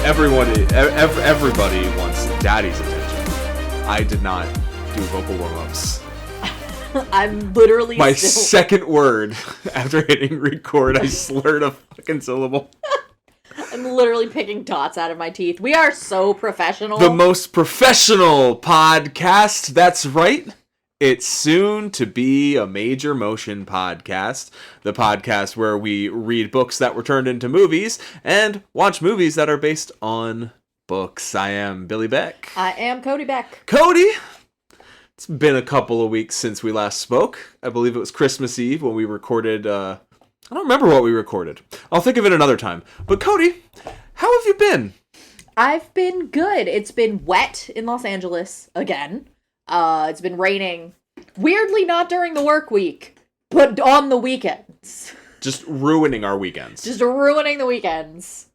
Everybody wants daddy's attention. I did not do vocal warm-ups. I'm literally My second word after hitting record, I slurred a fucking syllable. I'm literally picking dots out of my teeth. We are so professional. The most professional podcast, that's right. It's soon to be a Major Motion podcast. The podcast where we read books that were turned into movies and watch movies that are based on books. I am Billy Beck. I am Cody Beck. Cody! It's been a couple of weeks since we last spoke. I believe it was Christmas Eve when we recorded, I don't remember what we recorded. I'll think of it another time. But Cody, how have you been? I've been good. It's been wet in Los Angeles again. It's been raining. Weirdly not during the work week, but on the weekends. Just ruining our weekends. Just ruining the weekends.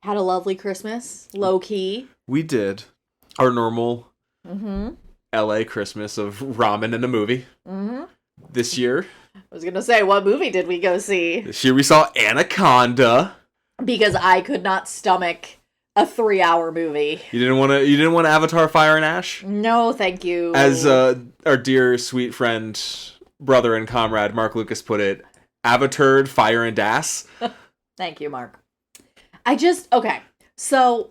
Had a lovely Christmas. Low key. We did. Our normal LA Christmas of ramen and a movie. This year. I was gonna say, what movie did we go see? This year we saw Anaconda. Because I could not stomach a 3-hour movie. You didn't want Avatar Fire and Ash? No, thank you. As our dear sweet friend, brother and comrade Mark Lucas put it, Avatar Fire and Ass. Thank you, Mark. Okay. So,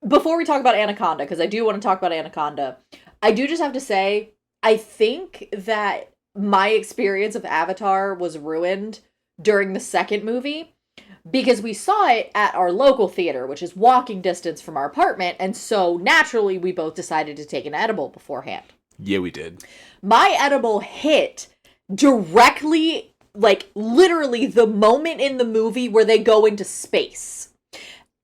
before we talk about Anaconda, because I do want to talk about Anaconda, I do just have to say, I think that my experience of Avatar was ruined during the second movie. Because we saw it at our local theater, which is walking distance from our apartment, and so naturally we both decided to take an edible beforehand. Yeah, we did. My edible hit directly, literally the moment in the movie where they go into space.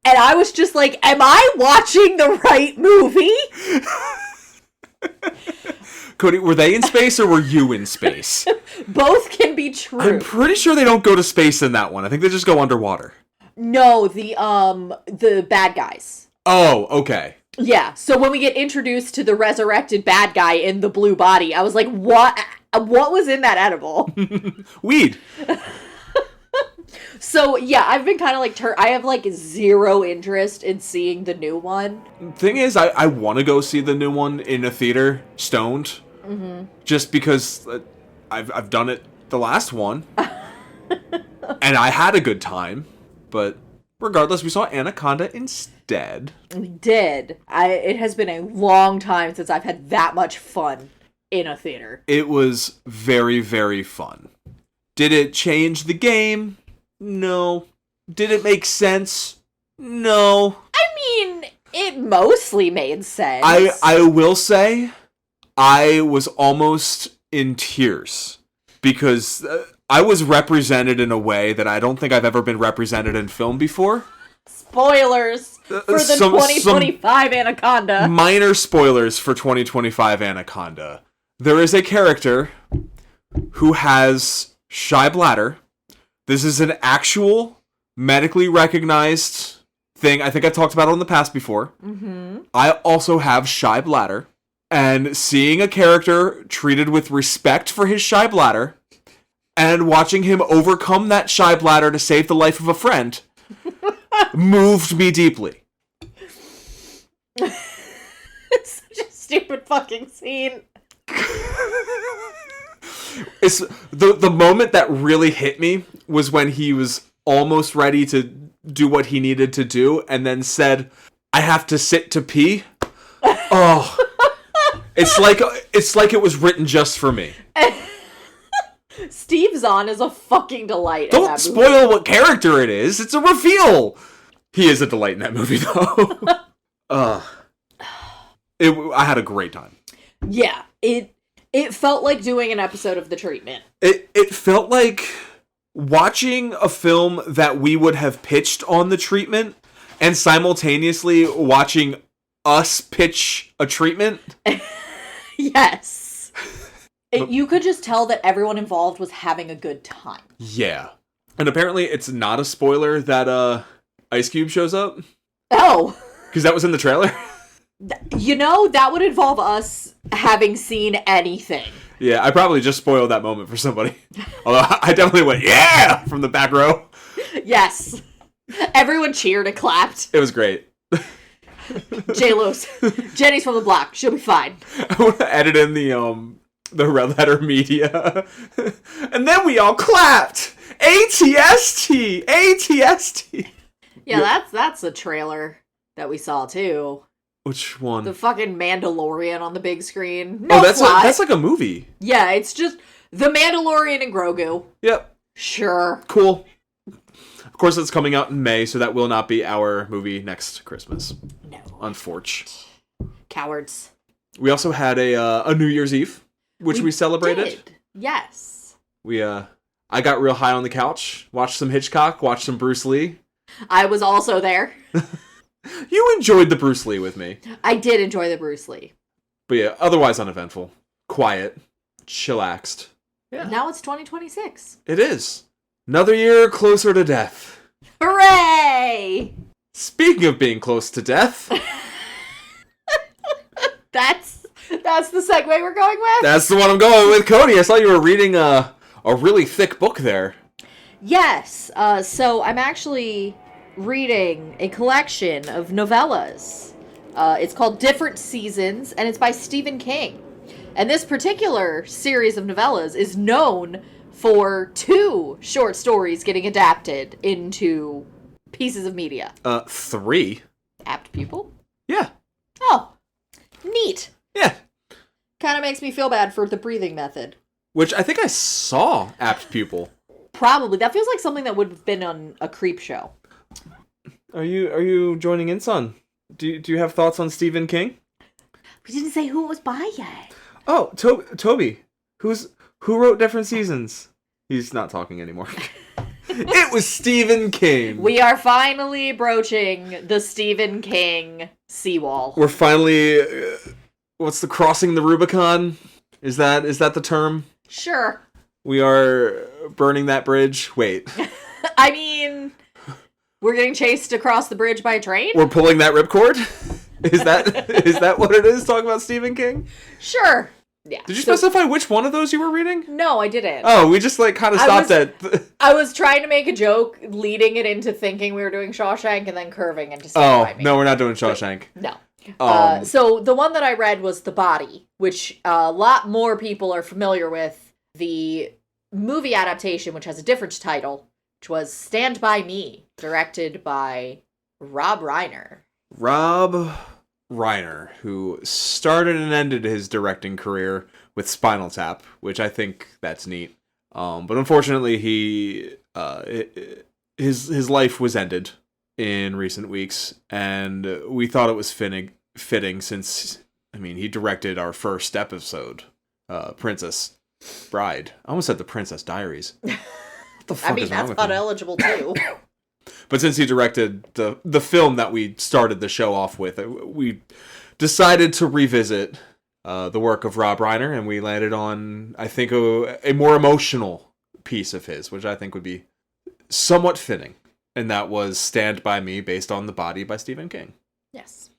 And I was just like, am I watching the right movie? Cody, were they in space or were you in space? Both can be true. I'm pretty sure they don't go to space in that one. I think they just go underwater. No, the bad guys. Oh, okay. Yeah, so when we get introduced to the resurrected bad guy in the blue body, I was like, what was in that edible? Weed. So, yeah, I've been kind of I have zero interest in seeing the new one. Thing is, I want to go see the new one in a theater, stoned. Just because I've done it the last one. And I had a good time. But regardless, we saw Anaconda instead. We did. It has been a long time since I've had that much fun in a theater. It was very, very fun. Did it change the game? No. Did it make sense? No. I mean, it mostly made sense. I will say, I was almost in tears. Because I was represented in a way that I don't think I've ever been represented in film before. Spoilers for the 2025 Anaconda. Minor spoilers for 2025 Anaconda. There is a character who has shy bladder. This is an actual medically recognized thing. I think I talked about it in the past before. I also have shy bladder. And seeing a character treated with respect for his shy bladder and watching him overcome that shy bladder to save the life of a friend moved me deeply. It's such a stupid fucking scene. It's the moment that really hit me was when he was almost ready to do what he needed to do and then said, I have to sit to pee. Oh. It's like it was written just for me. Steve Zahn is a fucking delight. Don't spoil what character it is. It's a reveal. He is a delight in that movie, though. I had a great time. Yeah, it felt like doing an episode of The Treatment. It felt like watching a film that we would have pitched on The Treatment and simultaneously watching us pitch a treatment. Yes. You could just tell that everyone involved was having a good time. Yeah. And apparently it's not a spoiler that Ice Cube shows up. Oh. Because that was in the trailer. That would involve us having seen anything. Yeah, I probably just spoiled that moment for somebody. Although I definitely went, yeah, from the back row. Yes. Everyone cheered and clapped. It was great. J-Lo's. Jenny's from the block. She'll be fine. I want to edit in the red letter media. And then we all clapped. ATST! ATST! Yeah, that's a trailer that we saw too. Which one? The fucking Mandalorian on the big screen. No that's plot. that's like a movie. Yeah, it's just the Mandalorian and Grogu. Yep. Sure. Cool. Of course, it's coming out in May, so that will not be our movie next Christmas. No. Unfortunately. Cowards. We also had a New Year's Eve, which we celebrated. Did. Yes. I got real high on the couch, watched some Hitchcock, watched some Bruce Lee. I was also there. You enjoyed the Bruce Lee with me. I did enjoy the Bruce Lee. But yeah, otherwise uneventful. Quiet. Chillaxed. Yeah. Now it's 2026. It is. Another year closer to death. Hooray! Speaking of being close to death. That's the segue we're going with? That's the one I'm going with. Cody, I saw you were reading a really thick book there. Yes. So I'm actually reading a collection of novellas. It's called Different Seasons, and it's by Stephen King. And this particular series of novellas is known for 2 short stories getting adapted into pieces of media. 3. Apt pupil? Yeah. Oh, neat. Yeah. Kind of makes me feel bad for the breathing method. Which I think I saw Apt Pupil. Probably. That feels like something that would have been on a creep show. Are you joining in, son? Do you have thoughts on Stephen King? We didn't say who it was by yet. Oh, Toby. Who wrote Different Seasons? He's not talking anymore. It was Stephen King. We are finally broaching the Stephen King seawall. We're finally what's the crossing the Rubicon? Is that the term? Sure. We are burning that bridge. Wait. I mean, we're getting chased across the bridge by a train? We're pulling that ripcord? Is that what it is? Talking about Stephen King? Sure. Yeah. Did you specify which one of those you were reading? No, I didn't. Oh, we just kind of stopped at... I was trying to make a joke, leading it into thinking we were doing Shawshank and then curving into Stand By Me. No, we're not doing Shawshank. No. So the one that I read was The Body, which a lot more people are familiar with. The movie adaptation, which has a different title, which was Stand By Me, directed by Rob Reiner. Rob Reiner, who started and ended his directing career with Spinal Tap, which I think that's neat. But unfortunately, his life was ended in recent weeks, and we thought it was fitting since, he directed our first episode, Princess Bride. I almost said The Princess Diaries. What the fuck is wrong with that's me? ineligible too. But since he directed the film that we started the show off with, we decided to revisit the work of Rob Reiner, and we landed on, I think, a more emotional piece of his, which I think would be somewhat fitting. And that was Stand By Me, based on The Body by Stephen King. Yes.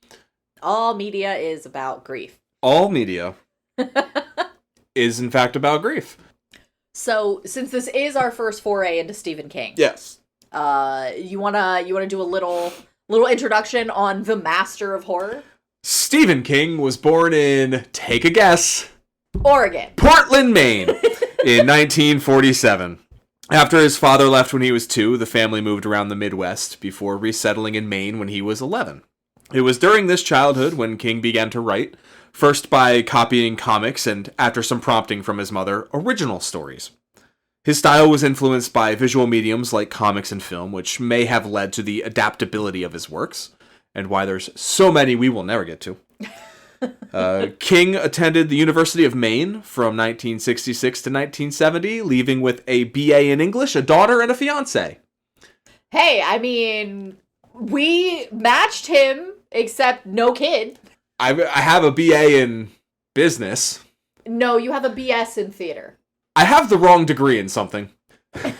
All media is about grief. All media is, in fact, about grief. So, since this is our first foray into Stephen King, yes, you wanna do a little introduction on the master of horror? Stephen King was born in, take a guess, Oregon. Portland, Maine, in 1947. After his father left when he was 2, the family moved around the Midwest before resettling in Maine when he was 11. It was during this childhood when King began to write, first by copying comics and, after some prompting from his mother, original stories. His style was influenced by visual mediums like comics and film, which may have led to the adaptability of his works, and why there's so many we will never get to. King attended the University of Maine from 1966 to 1970, leaving with a BA in English, a daughter, and a fiancé. Hey, we matched him, except no kid. I have a BA in business. No, you have a BS in theater. I have the wrong degree in something. And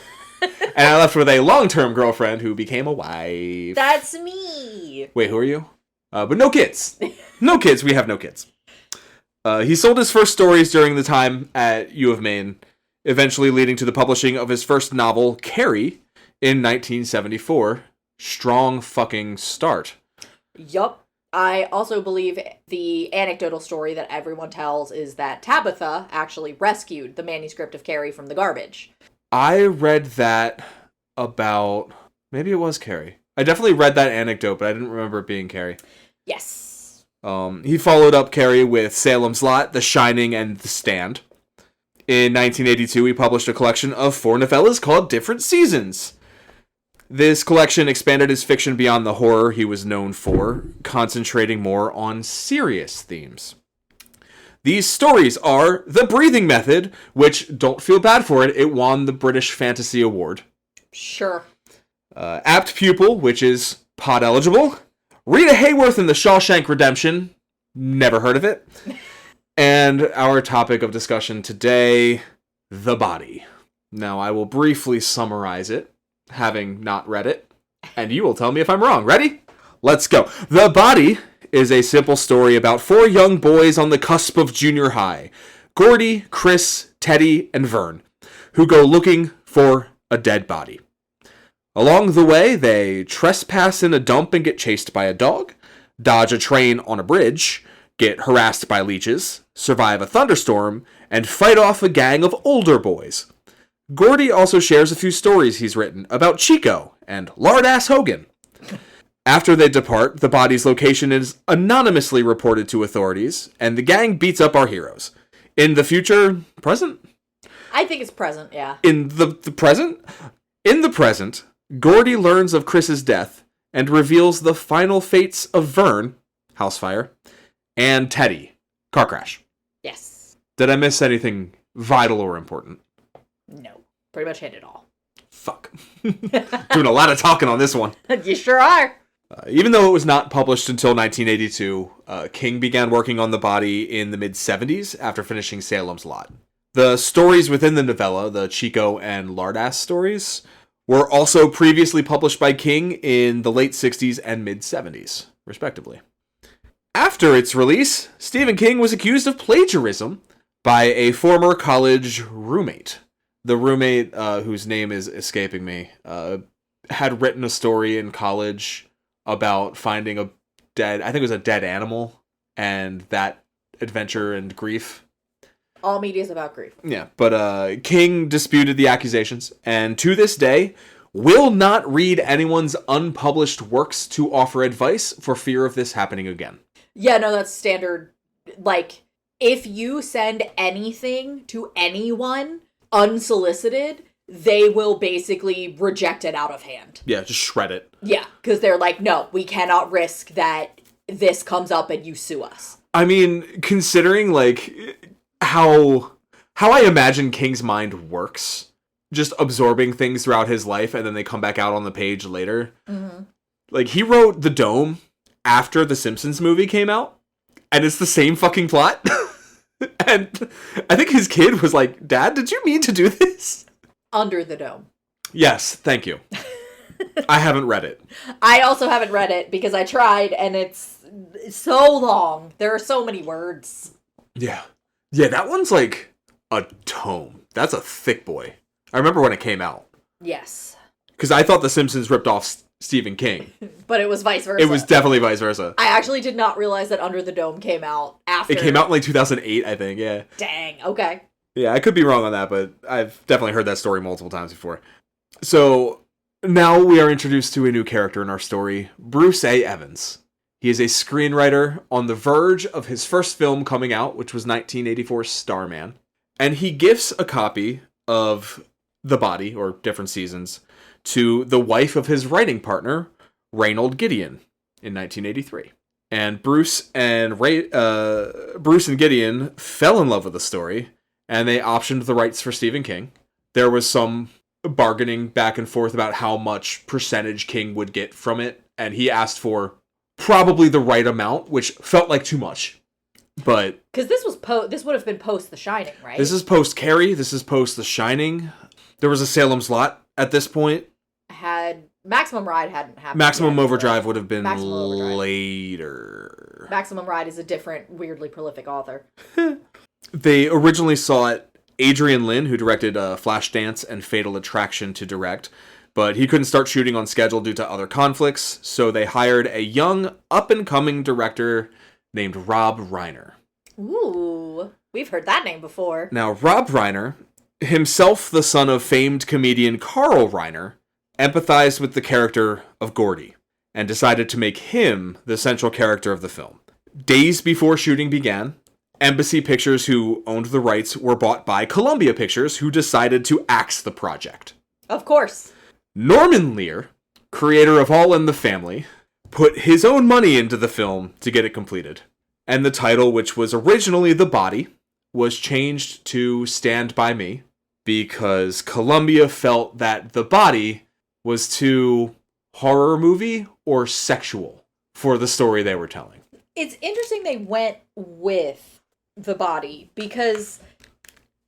I left with a long-term girlfriend who became a wife. That's me. Wait, who are you? But no kids. No kids. We have no kids. He sold his first stories during the time at U of Maine, eventually leading to the publishing of his first novel, Carrie, in 1974. Strong fucking start. Yup. I also believe the anecdotal story that everyone tells is that Tabitha actually rescued the manuscript of Carrie from the garbage. I read that about... Maybe it was Carrie. I definitely read that anecdote, but I didn't remember it being Carrie. Yes. He followed up Carrie with Salem's Lot, The Shining, and The Stand. In 1982, he published a collection of 4 novellas called Different Seasons. This collection expanded his fiction beyond the horror he was known for, concentrating more on serious themes. These stories are The Breathing Method, which, don't feel bad for it, it won the British Fantasy Award. Sure. Apt Pupil, which is pod eligible. Rita Hayworth in The Shawshank Redemption, never heard of it. And our topic of discussion today, The Body. Now, I will briefly summarize it, having not read it, and you will tell me if I'm wrong. Ready? Let's go. The Body is a simple story about 4 young boys on the cusp of junior high, Gordy, Chris, Teddy, and Vern, who go looking for a dead body. Along the way, they trespass in a dump and get chased by a dog, dodge a train on a bridge, get harassed by leeches, survive a thunderstorm, and fight off a gang of older boys. Gordy also shares a few stories he's written about Chico and Lard-Ass Hogan. After they depart, the body's location is anonymously reported to authorities, and the gang beats up our heroes. In the future, present? I think it's present, yeah. In the present? In the present, Gordy learns of Chris's death and reveals the final fates of Vern, house fire, and Teddy, car crash. Yes. Did I miss anything vital or important? No. Pretty much hit it all. Fuck. Doing a lot of talking on this one. You sure are. Even though it was not published until 1982, King began working on The Body in the mid-70s after finishing Salem's Lot. The stories within the novella, the Chico and Lard-Ass stories, were also previously published by King in the late 60s and mid-70s, respectively. After its release, Stephen King was accused of plagiarism by a former college roommate. The roommate, whose name is escaping me, had written a story in college about finding a dead, I think it was a dead animal, and that adventure and grief. All media is about grief. Yeah, but King disputed the accusations, and to this day, will not read anyone's unpublished works to offer advice for fear of this happening again. Yeah, no, that's standard. Like, if you send anything to anyone unsolicited, they will basically reject it out of hand. Yeah, just shred it. Yeah, because they're like, no, we cannot risk that this comes up and you sue us. I mean, considering, like, how I imagine King's mind works, just absorbing things throughout his life and then they come back out on the page later. Mm-hmm. Like, he wrote The Dome after the Simpsons movie came out, and it's the same fucking plot. And I think his kid was like, Dad, did you mean to do this? Under the Dome. Yes, thank you. I haven't read it. I also haven't read it because I tried and it's so long. There are so many words. Yeah. Yeah, that one's like a tome. That's a thick boy. I remember when it came out. Yes. Because I thought The Simpsons ripped off Stephen King. But it was vice versa. It was definitely vice versa. I actually did not realize that Under the Dome came out after. It came out in like 2008, I think, yeah. Dang, okay. Yeah, I could be wrong on that, but I've definitely heard that story multiple times before. So, now we are introduced to a new character in our story, Bruce A. Evans. He is a screenwriter on the verge of his first film coming out, which was 1984's Starman. And he gifts a copy of The Body, or Different Seasons, to the wife of his writing partner, Reynold Gideon, in 1983. And Bruce and Gideon fell in love with the story, and they optioned the rights for Stephen King. There was some bargaining back and forth about how much percentage King would get from it, and he asked for probably the right amount, which felt like too much. But because this would have been post The Shining, right? This is post Carrie. This is post The Shining. There was a Salem's Lot at this point. Had Maximum Ride hadn't happened. Maximum Overdrive would have been Overdrive. later. Maximum Ride is a different, weirdly prolific author. They originally sought Adrian Lin, who directed Flashdance and Fatal Attraction, to direct, But he couldn't start shooting on schedule due to other conflicts, so they hired a young, up-and-coming director named Rob Reiner. Ooh, we've heard that name before. Now, Rob Reiner, himself the son of famed comedian Carl Reiner, empathized with the character of Gordy and decided to make him the central character of the film. Days before shooting began, Embassy Pictures, who owned the rights, were bought by Columbia Pictures, who decided to axe the project. Of course. Norman Lear, creator of All in the Family, put his own money into the film to get it completed. And the title, which was originally The Body, was changed to Stand By Me because Columbia felt that The Body was too horror movie or sexual for the story they were telling. It's interesting they went with The Body because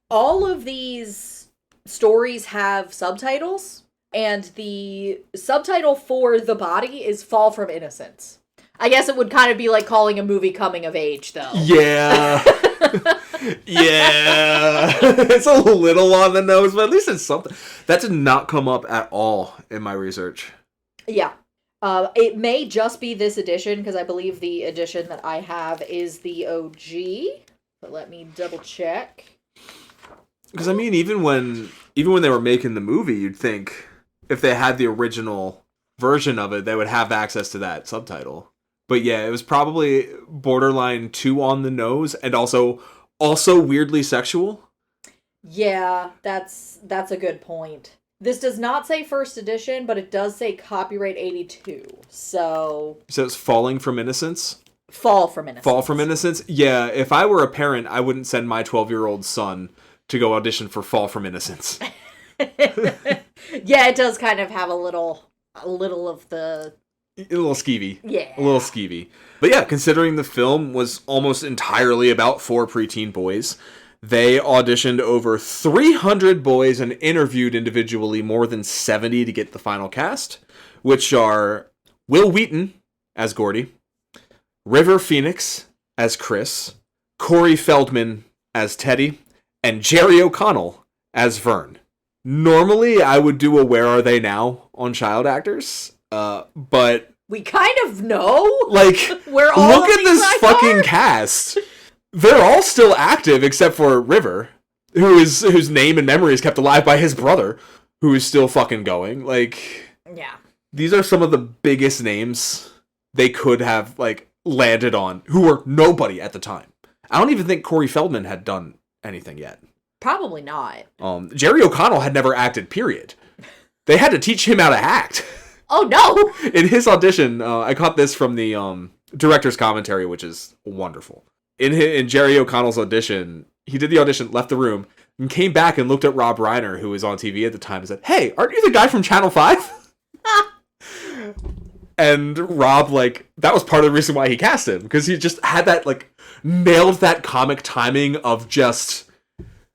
all of these stories have subtitles, and the subtitle for The Body is Fall from Innocence. I guess it would kind of be like calling a movie coming of age, though. Yeah. Yeah. It's a little on the nose, but at least it's something. That did not come up at all in my research. Yeah. It may just be this edition, because I believe the edition that I have is the OG. But let me double check. Because, I mean, even when they were making the movie, you'd think if they had the original version of it, they would have access to that subtitle. But yeah, it was probably borderline too on the nose, and also weirdly sexual. Yeah, that's a good point. This does not say first edition, but it does say copyright 82. So it's Falling from Innocence? Fall from Innocence. Fall from Innocence? Yeah, if I were a parent, I wouldn't send my 12-year-old son to go audition for Fall from Innocence. Yeah, it does kind of have a little of the... A little skeevy. Yeah. A little skeevy. But yeah, considering the film was almost entirely about 4 preteen boys, they auditioned over 300 boys and interviewed individually more than 70 to get the final cast, which are Will Wheaton as Gordy, River Phoenix as Chris, Corey Feldman as Teddy, and Jerry O'Connell as Vern. Normally, I would do a Where Are They Now on child actors, but... We kind of know! Like, where all look at this fucking cast! They're all still active except for River, whose name and memory is kept alive by his brother, who is still fucking going. Like... Yeah. These are some of the biggest names they could have, like, landed on, who were nobody at the time. I don't even think Corey Feldman had done anything yet. Probably not. Jerry O'Connell had never acted, period. They had to teach him how to act. Oh, no! In his audition, I caught this from the director's commentary, which is wonderful. In Jerry O'Connell's audition, he did the audition, left the room, and came back and looked at Rob Reiner, who was on TV at the time, and said, "Hey, aren't you the guy from Channel 5? And Rob, like, that was part of the reason why he cast him, because he just had that, like, nailed that comic timing of just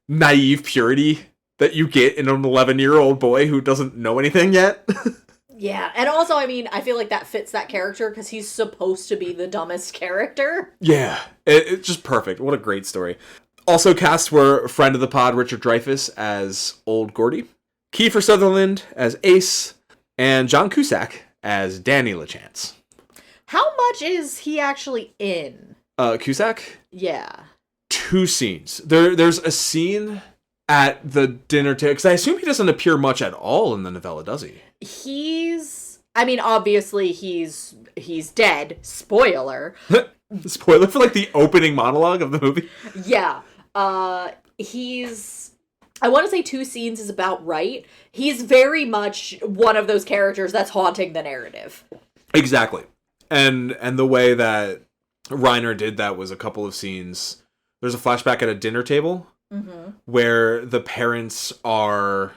naive purity that you get in an 11-year-old boy who doesn't know anything yet. Yeah, and also, I mean, I feel like that fits that character because he's supposed to be the dumbest character. Yeah, it's just perfect. What a great story. Also cast were friend of the pod Richard Dreyfuss as Old Gordy, Kiefer Sutherland as Ace, and John Cusack as Danny LaChance. How much is he actually in? Cusack? Yeah. 2 scenes. There's a scene at the dinner table, because I assume he doesn't appear much at all in the novella, does he? I mean, obviously he's dead. Spoiler. Spoiler for, like, the opening monologue of the movie? Yeah. I want to say 2 scenes is about right. He's very much one of those characters that's haunting the narrative. Exactly. And the way that Reiner did that was a couple of scenes. There's a flashback at a dinner table where the parents are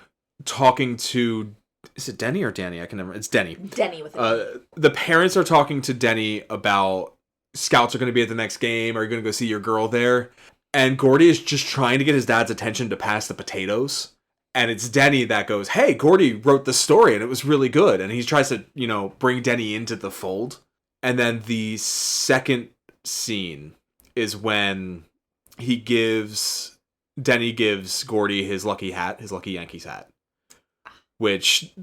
talking to... Is it Denny or Danny? I can never... It's Denny. Denny with it. The parents are talking to Denny about scouts are going to be at the next game. Are you going to go see your girl there? And Gordy is just trying to get his dad's attention to pass the potatoes. And it's Denny that goes, "Hey, Gordy wrote the story and it was really good." And he tries to, bring Denny into the fold. And then the second scene is when Denny gives Gordy his lucky Yankees hat. Which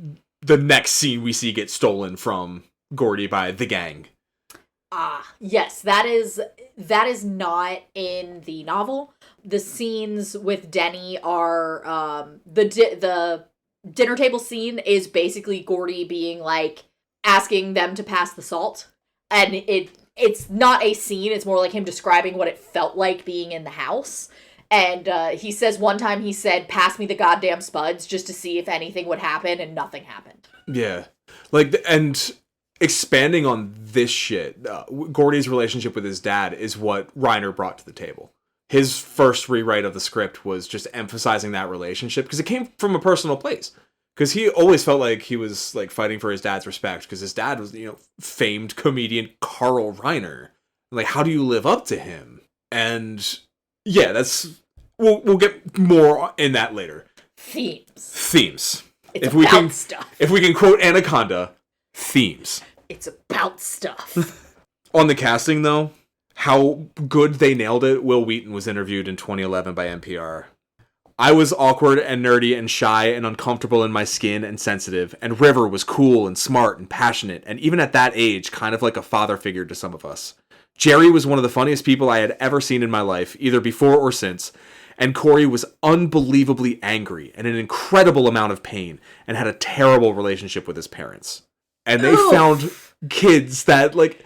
the next scene we see get stolen from Gordy by the gang. Yes, that is not in the novel. The scenes with Denny are the dinner table scene is basically Gordy being like asking them to pass the salt, and it's not a scene, it's more like him describing what it felt like being in the house. And he says one time, he said, "Pass me the goddamn spuds," just to see if anything would happen, and nothing happened. Yeah. Like, and expanding on this shit, Gordy's relationship with his dad is what Reiner brought to the table. His first rewrite of the script was just emphasizing that relationship, because it came from a personal place. Because he always felt like he was, like, fighting for his dad's respect, because his dad was, famed comedian Carl Reiner. Like, how do you live up to him? And, yeah, that's... We'll get more in that later. Themes. It's about stuff. If we can quote Anaconda, themes. It's about stuff. On the casting, though, how good they nailed it. Will Wheaton was interviewed in 2011 by NPR. "I was awkward and nerdy and shy and uncomfortable in my skin and sensitive, and River was cool and smart and passionate, and even at that age, kind of like a father figure to some of us. Jerry was one of the funniest people I had ever seen in my life, either before or since, and Corey was unbelievably angry and in an incredible amount of pain and had a terrible relationship with his parents." And they found kids that, like...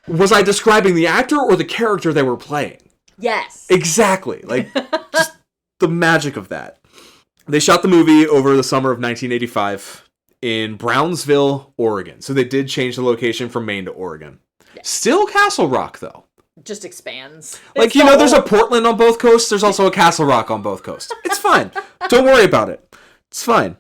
Was I describing the actor or the character they were playing? Yes. Exactly. Like, just the magic of that. They shot the movie over the summer of 1985 in Brownsville, Oregon. So they did change the location from Maine to Oregon. Yeah. Still Castle Rock, though. Just expands. Like, there's a Portland on both coasts. There's also a Castle Rock on both coasts. It's fine. Don't worry about it. It's fine.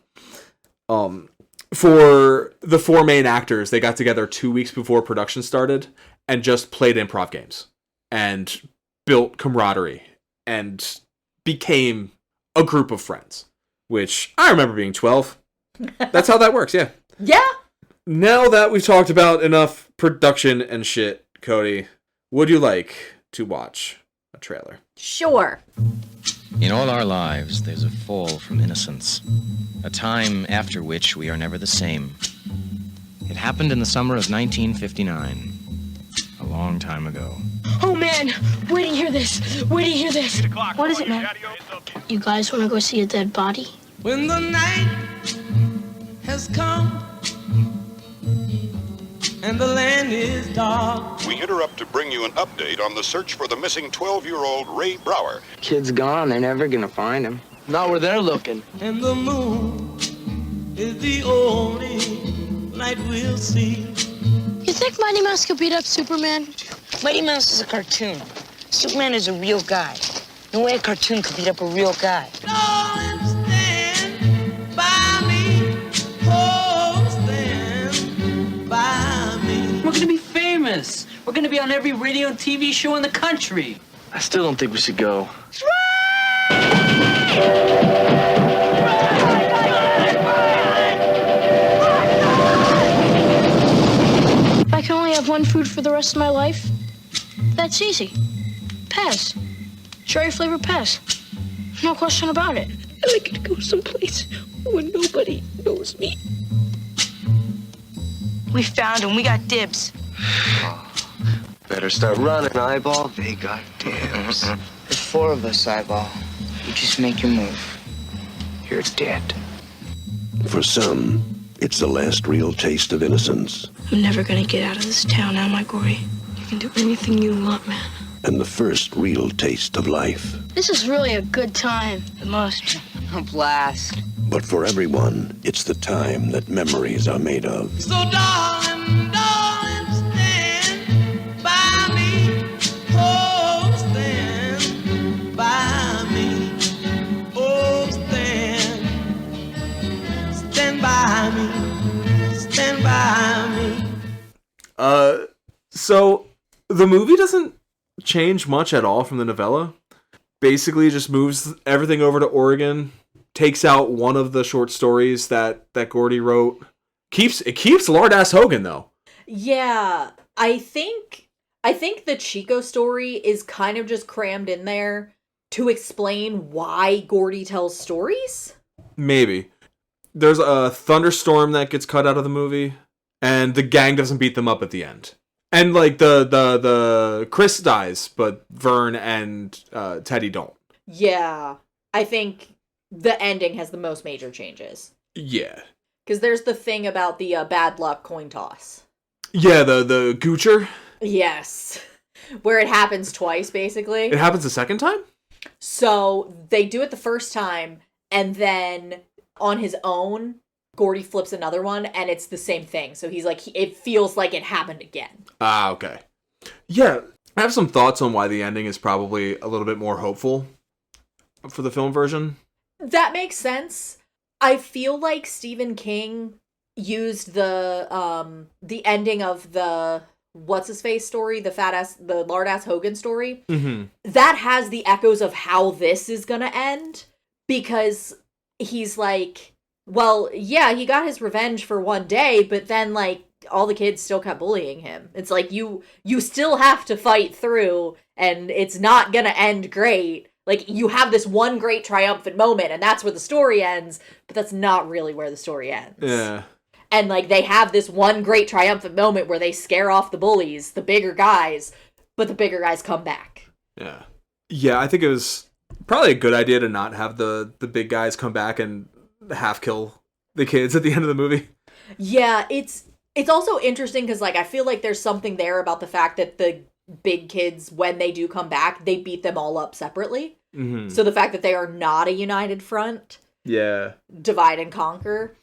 For the four main actors, they got together 2 weeks before production started and just played improv games and built camaraderie and became a group of friends, which I remember being 12. That's how that works, yeah. Yeah. Now that we've talked about enough production and shit, Cody, would you like to watch a trailer? Sure. In all our lives, there's a fall from innocence, a time after which we are never the same. It happened in the summer of 1959, a long time ago. Oh, man, wait to hear this. Wait to hear this. What is it, man? You guys want to go see a dead body? When the night has come and the land is dark. We interrupt to bring you an update on the search for the missing 12-year-old Ray Brower. Kid's gone. They're never gonna find him. Not where they're looking. And the moon is the only light we'll see. You think Mighty Mouse could beat up Superman? Mighty Mouse is a cartoon. Superman is a real guy. No way a cartoon could beat up a real guy. Darling, stand by me. Oh, stand by me. We're gonna be famous. We're gonna be on every radio and TV show in the country. I still don't think we should go. If I can only have one food for the rest of my life, that's easy. Pez. Cherry-flavored Pez. No question about it. I like to go someplace where nobody knows me. We found him. We got dibs. Better start running, Eyeball. They got dibs. There's four of us, Eyeball. You just make your move. You're dead. For some, it's the last real taste of innocence. I'm never gonna get out of this town, am I, Gory? You can do anything you want, man. And the first real taste of life. This is really a good time. It must. A blast. But for everyone, it's the time that memories are made of. So darling, darling, stand by me. Oh, stand by me. Oh, stand by me. Stand by me. So the movie doesn't change much at all from the novella. Basically just moves everything over to Oregon, takes out one of the short stories that Gordy wrote. It keeps Lord Ass Hogan though. Yeah, I think the Chico story is kind of just crammed in there to explain why Gordy tells stories. Maybe. there's a thunderstorm that gets cut out of the movie, and the gang doesn't beat them up at the end. And like the Chris dies, but Vern and Teddy don't. Yeah, I think the ending has the most major changes. Yeah. Because there's the thing about the bad luck coin toss. Yeah, the Goocher. Yes. Where it happens twice, basically. It happens the second time? So they do it the first time, and then on his own, Gordy flips another one, and it's the same thing. So he's like, it feels like it happened again. Ah, okay. Yeah, I have some thoughts on why the ending is probably a little bit more hopeful for the film version. That makes sense. I feel like Stephen King used the ending of the what's-his-face story, the lard-ass Hogan story. Mm-hmm. That has the echoes of how this is gonna end, because he's like, well, yeah, he got his revenge for one day, but then, like, all the kids still kept bullying him. It's like, you still have to fight through, and it's not gonna end great. Like, you have this one great triumphant moment, and that's where the story ends, but that's not really where the story ends. Yeah. And, like, they have this one great triumphant moment where they scare off the bullies, the bigger guys, but the bigger guys come back. Yeah. Yeah, I think it was probably a good idea to not have the big guys come back and half kill the kids at the end of the movie. Yeah, it's also interesting because, like, I feel like there's something there about the fact that the big kids, when they do come back, they beat them all up separately. Mm-hmm. So the fact that they are not a united front, divide and conquer.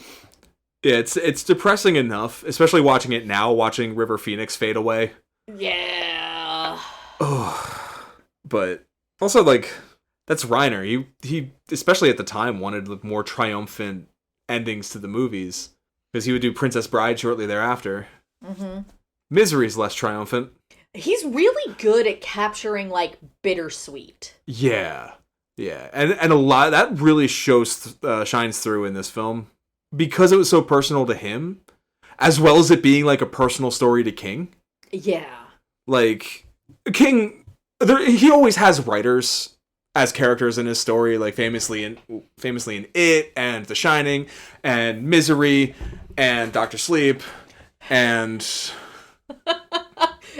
Yeah, it's depressing enough, especially watching it now, watching River Phoenix fade away. Yeah. Oh, but also, like, that's Reiner. He especially at the time wanted more triumphant endings to the movies, because he would do Princess Bride shortly thereafter. Mm-hmm. Misery's less triumphant. He's really good at capturing, like, bittersweet. Yeah. And a lot that really shines through in this film, because it was so personal to him, as well as it being like a personal story to King. Yeah. Like, King, he always has writers as characters in his story, like famously in It, and The Shining, and Misery, and Dr. Sleep, and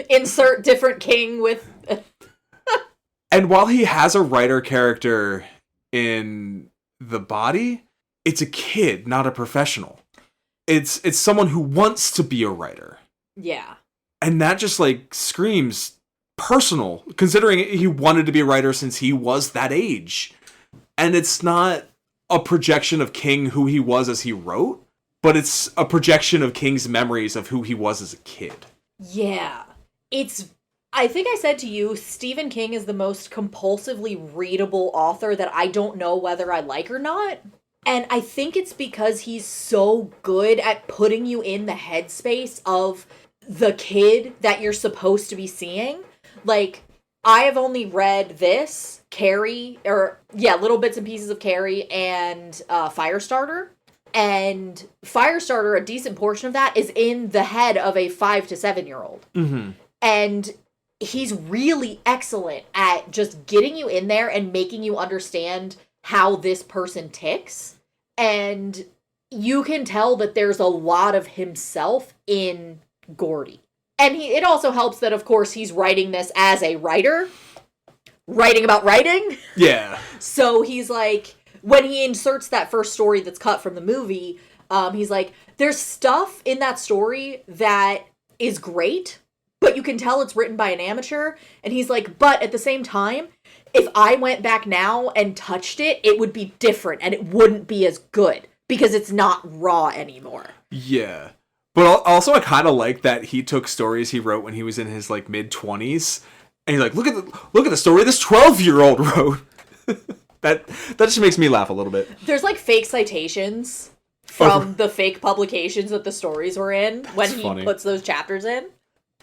insert different King with. And while he has a writer character in The Body, it's a kid, not a professional. It's someone who wants to be a writer. Yeah. And that just, like, screams personal, considering he wanted to be a writer since he was that age. And it's not a projection of King who he was as he wrote, but it's a projection of King's memories of who he was as a kid. Yeah. I think I said to you, Stephen King is the most compulsively readable author that I don't know whether I like or not. And I think it's because he's so good at putting you in the headspace of the kid that you're supposed to be seeing. Like, I have only read this, Carrie, little bits and pieces of Carrie and Firestarter. And Firestarter, a decent portion of that, is in the head of a 5 to 7-year-old. Mm-hmm. And he's really excellent at just getting you in there and making you understand how this person ticks. And you can tell that there's a lot of himself in Gordy. And it also helps that, of course, he's writing this as a writer. Writing about writing. Yeah. So he's like, when he inserts that first story that's cut from the movie, he's like, there's stuff in that story that is great, but you can tell it's written by an amateur. And he's like, but at the same time, if I went back now and touched it, it would be different and it wouldn't be as good because it's not raw anymore. Yeah. But also I kind of like that he took stories he wrote when he was in his, like, mid-20s, and he's like, look at the story this 12-year-old wrote. That just makes me laugh a little bit. There's, like, fake citations from the fake publications that the stories were in when he puts those chapters in.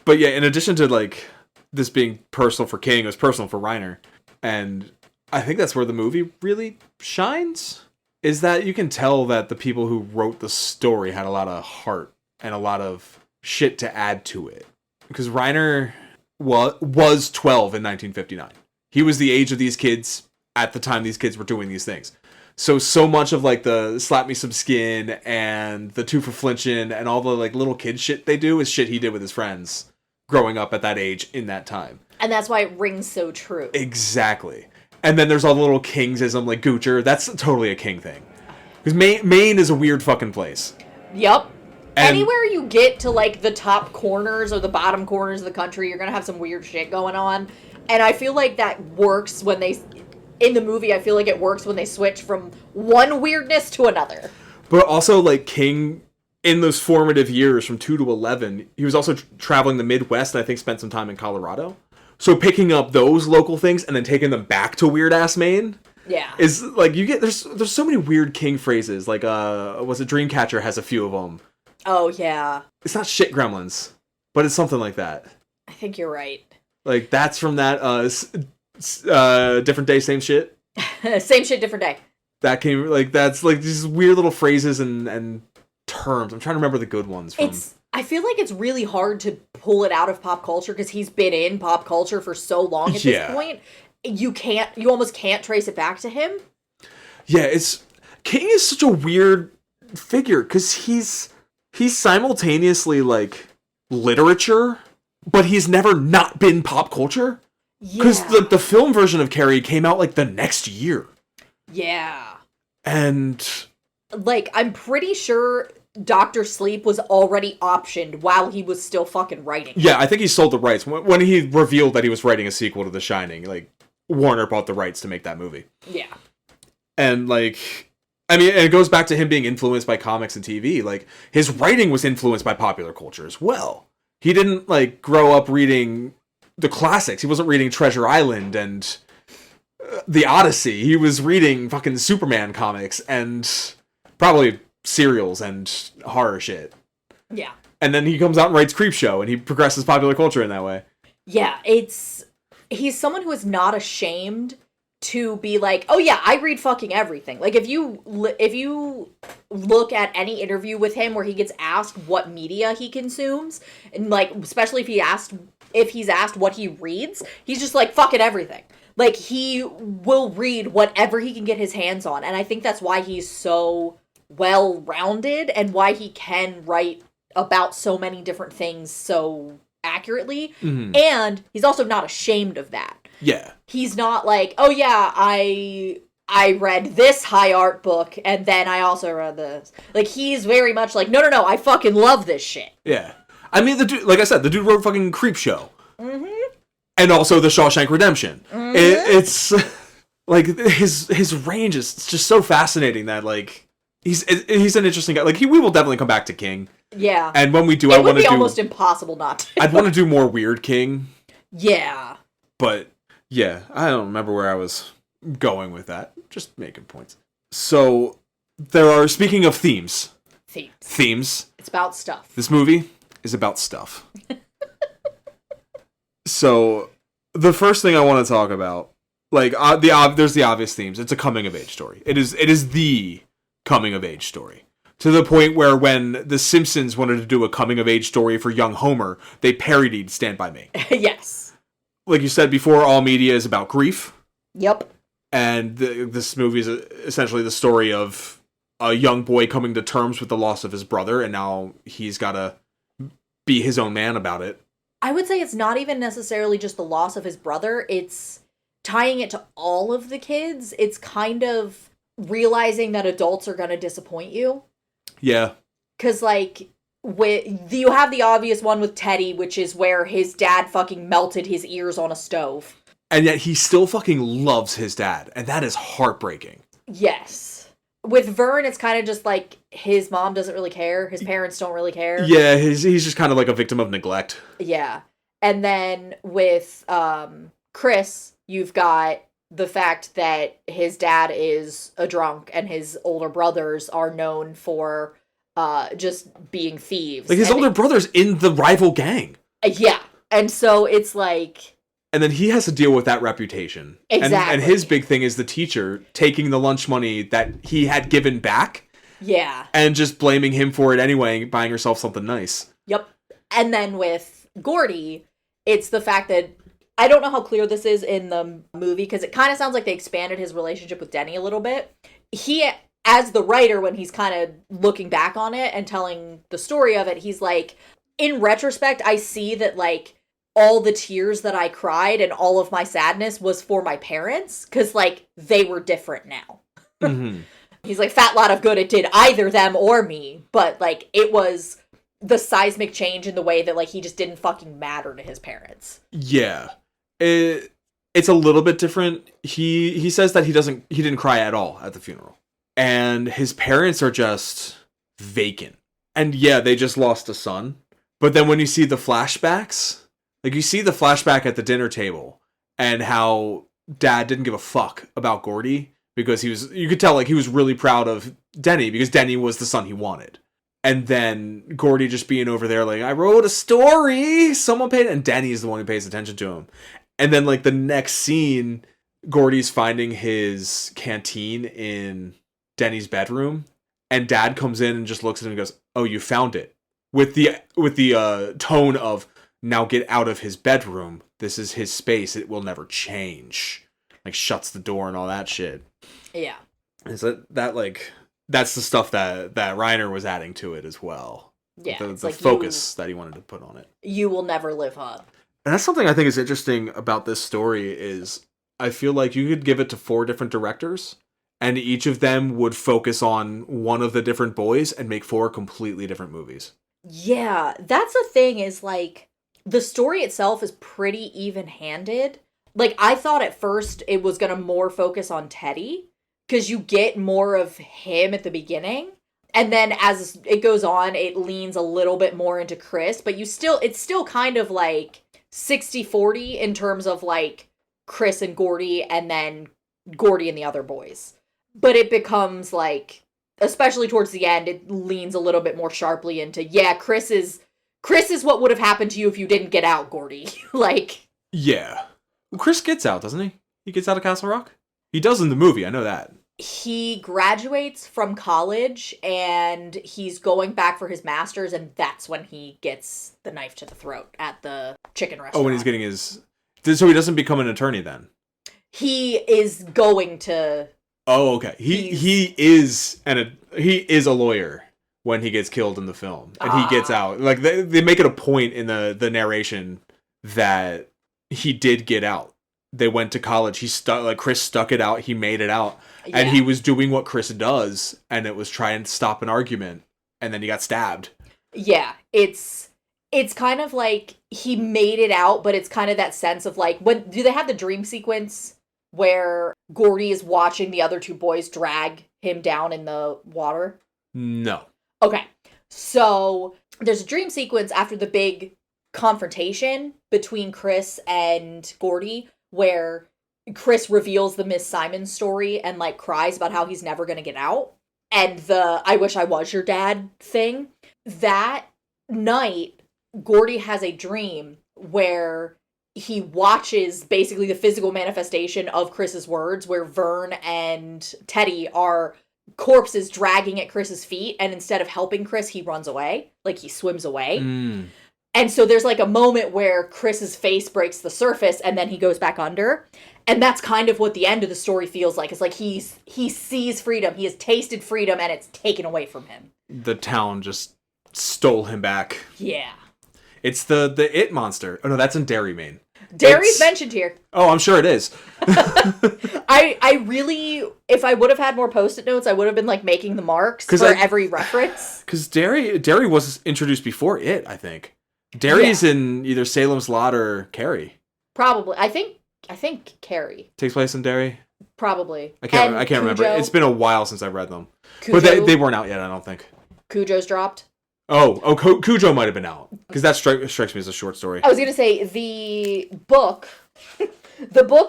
But yeah, in addition to, like, this being personal for King, it was personal for Reiner. And I think that's where the movie really shines, is that you can tell that the people who wrote the story had a lot of heart and a lot of shit to add to it. Because Reiner was 12 in 1959. He was the age of these kids at the time these kids were doing these things. So much of like the slap me some skin and the two for flinching and all the like little kid shit they do is shit he did with his friends growing up at that age in that time. And that's why it rings so true. Exactly. And then there's all the little kingsism like Goocher. That's totally a King thing. Because Maine is a weird fucking place. Yep. And anywhere you get to like the top corners or the bottom corners of the country, you're gonna have some weird shit going on. And I feel like that works when they, in the movie, I feel like it works when they switch from one weirdness to another. But also, like, King, in those formative years from 2 to 11, he was also traveling the Midwest and I think spent some time in Colorado. So picking up those local things and then taking them back to weird-ass Maine... Yeah. Is, like, you get... There's so many weird King phrases. Like, was it Dreamcatcher has a few of them. Oh, yeah. It's not shit gremlins, but it's something like that. I think you're right. Like, that's from that, Different Day, Same Shit. Same shit, different day. That came, like, that's, like, these weird little phrases and terms. I'm trying to remember the good ones from... I feel like it's really hard to pull it out of pop culture because he's been in pop culture for so long at this point. You almost can't trace it back to him. Yeah, King is such a weird figure because he's simultaneously, like, literature, but he's never not been pop culture. Because the film version of Carrie came out, like, the next year. Yeah. And... like, I'm pretty sure Dr. Sleep was already optioned while he was still fucking writing. Yeah, I think he sold the rights. When he revealed that he was writing a sequel to The Shining, like, Warner bought the rights to make that movie. Yeah. And, like... I mean, and it goes back to him being influenced by comics and TV. Like, his writing was influenced by popular culture as well. He didn't, like, grow up reading the classics. He wasn't reading Treasure Island and the Odyssey. He was reading fucking Superman comics and probably serials and horror shit. Yeah. And then he comes out and writes Creepshow, and he progresses popular culture in that way. Yeah, he's someone who is not ashamed to be like, oh yeah, I read fucking everything. Like, if you look at any interview with him where he gets asked what media he consumes, and like, especially if he's asked what he reads, he's just like, fucking everything. Like, he will read whatever he can get his hands on, and I think that's why he's so well-rounded and why he can write about so many different things so accurately. Mm-hmm. And he's also not ashamed of that. Yeah. He's not like, oh yeah, I read this high art book, and then I also read this. Like, he's very much like, no, I fucking love this shit. Yeah. I mean, the dude, like I said, the dude wrote fucking Creepshow. Mm-hmm. And also The Shawshank Redemption. Mm-hmm. It's, like, his range is just so fascinating that, like, he's an interesting guy. Like, we will definitely come back to King. Yeah. And when we do, it would be almost impossible not to. I'd want to do more Weird King. Yeah. But... yeah, I don't remember where I was going with that. Just making points. So, speaking of themes. Themes. It's about stuff. This movie is about stuff. So, the first thing I want to talk about, like, there's the obvious themes. It's a coming-of-age story. It is the coming-of-age story. To the point where when The Simpsons wanted to do a coming-of-age story for young Homer, they parodied Stand By Me. Yes. Like you said before, all media is about grief. Yep. And this movie is essentially the story of a young boy coming to terms with the loss of his brother, and now he's got to be his own man about it. I would say it's not even necessarily just the loss of his brother. It's tying it to all of the kids. It's kind of realizing that adults are going to disappoint you. Yeah. Because, like... you have the obvious one with Teddy, which is where his dad fucking melted his ears on a stove. And yet he still fucking loves his dad, and that is heartbreaking. Yes. With Vern, it's kind of just like his mom doesn't really care. His parents don't really care. Yeah, he's just kind of like a victim of neglect. Yeah. And then with Chris, you've got the fact that his dad is a drunk and his older brothers are known for... just being thieves. Like, his older brother's in the rival gang. Yeah. And so it's like... and then he has to deal with that reputation. Exactly. And his big thing is the teacher taking the lunch money that he had given back. Yeah. And just blaming him for it anyway, buying herself something nice. Yep. And then with Gordy, it's the fact that... I don't know how clear this is in the movie, because it kind of sounds like they expanded his relationship with Denny a little bit. he, as the writer, when he's kind of looking back on it and telling the story of it, he's like, in retrospect, I see that, like, all the tears that I cried and all of my sadness was for my parents, because, like, they were different now. Mm-hmm. He's like, fat lot of good it did either them or me, but, like, it was the seismic change in the way that, like, he just didn't fucking matter to his parents. Yeah. It's a little bit different. He says that he didn't cry at all at the funeral. And his parents are just vacant. And yeah, they just lost a son. But then when you see the flashbacks, like, you see the flashback at the dinner table and how Dad didn't give a fuck about Gordy because you could tell, like, he was really proud of Denny because Denny was the son he wanted. And then Gordy just being over there like, I wrote a story, someone paid, and Denny is the one who pays attention to him. And then, like, the next scene, Gordy's finding his canteen in Denny's bedroom, and Dad comes in and just looks at him and goes, oh, you found it. With the tone of, now get out of his bedroom. This is his space. It will never change. Like, shuts the door and all that shit. Yeah. And so that's the stuff that Reiner was adding to it as well. Yeah. The like focus that he wanted to put on it. You will never live up. And that's something I think is interesting about this story is I feel like you could give it to 4 different directors and each of them would focus on one of the different boys and make 4 completely different movies. Yeah, that's the thing is, like, the story itself is pretty even-handed. Like, I thought at first it was going to more focus on Teddy, because you get more of him at the beginning. And then as it goes on, it leans a little bit more into Chris, but it's still kind of like 60-40 in terms of, like, Chris and Gordy, and then Gordy and the other boys. But it becomes, like, especially towards the end, it leans a little bit more sharply into, yeah, Chris is what would have happened to you if you didn't get out, Gordy. Like... Yeah. Well, Chris gets out, doesn't he? He gets out of Castle Rock? He does in the movie, I know that. He graduates from college, and he's going back for his master's, and that's when he gets the knife to the throat at the chicken restaurant. Oh, when he's getting his... So he doesn't become an attorney then? He is going to... Oh, okay. He is a lawyer when he gets killed in the film, and he gets out. Like, they make it a point in the narration that he did get out. They went to college. Chris stuck it out. He made it out. Yeah. And he was doing what Chris does, and it was trying to stop an argument, and then he got stabbed. Yeah, it's kind of like he made it out, but it's kind of that sense of, like, do they have the dream sequence where Gordy is watching the other 2 boys drag him down in the water? No. Okay, so there's a dream sequence after the big confrontation between Chris and Gordy where Chris reveals the Miss Simon story and, like, cries about how he's never going to get out. And the I wish I was your dad thing. That night, Gordy has a dream where he watches basically the physical manifestation of Chris's words, where Vern and Teddy are corpses dragging at Chris's feet, and instead of helping Chris, he runs away. Like, he swims away. Mm. And so there's, like, a moment where Chris's face breaks the surface, and then he goes back under. And that's kind of what the end of the story feels like. It's like he sees freedom. He has tasted freedom, and it's taken away from him. The town just stole him back. Yeah. It's the It monster. Oh, no, that's in Derry, Maine. Derry's mentioned here. Oh, I'm sure it is. I really, if I would have had more Post-it notes, I would have been, like, making the marks for every reference. Because Derry was introduced before It, I think. Derry's in either Salem's Lot or Carrie. Probably. I think Carrie. Takes place in Derry? Probably. I can't remember. It's been a while since I've read them. Cujo, but they weren't out yet, I don't think. Cujo's dropped. Cujo might have been out. Because that strikes me as a short story. I was going to say, the book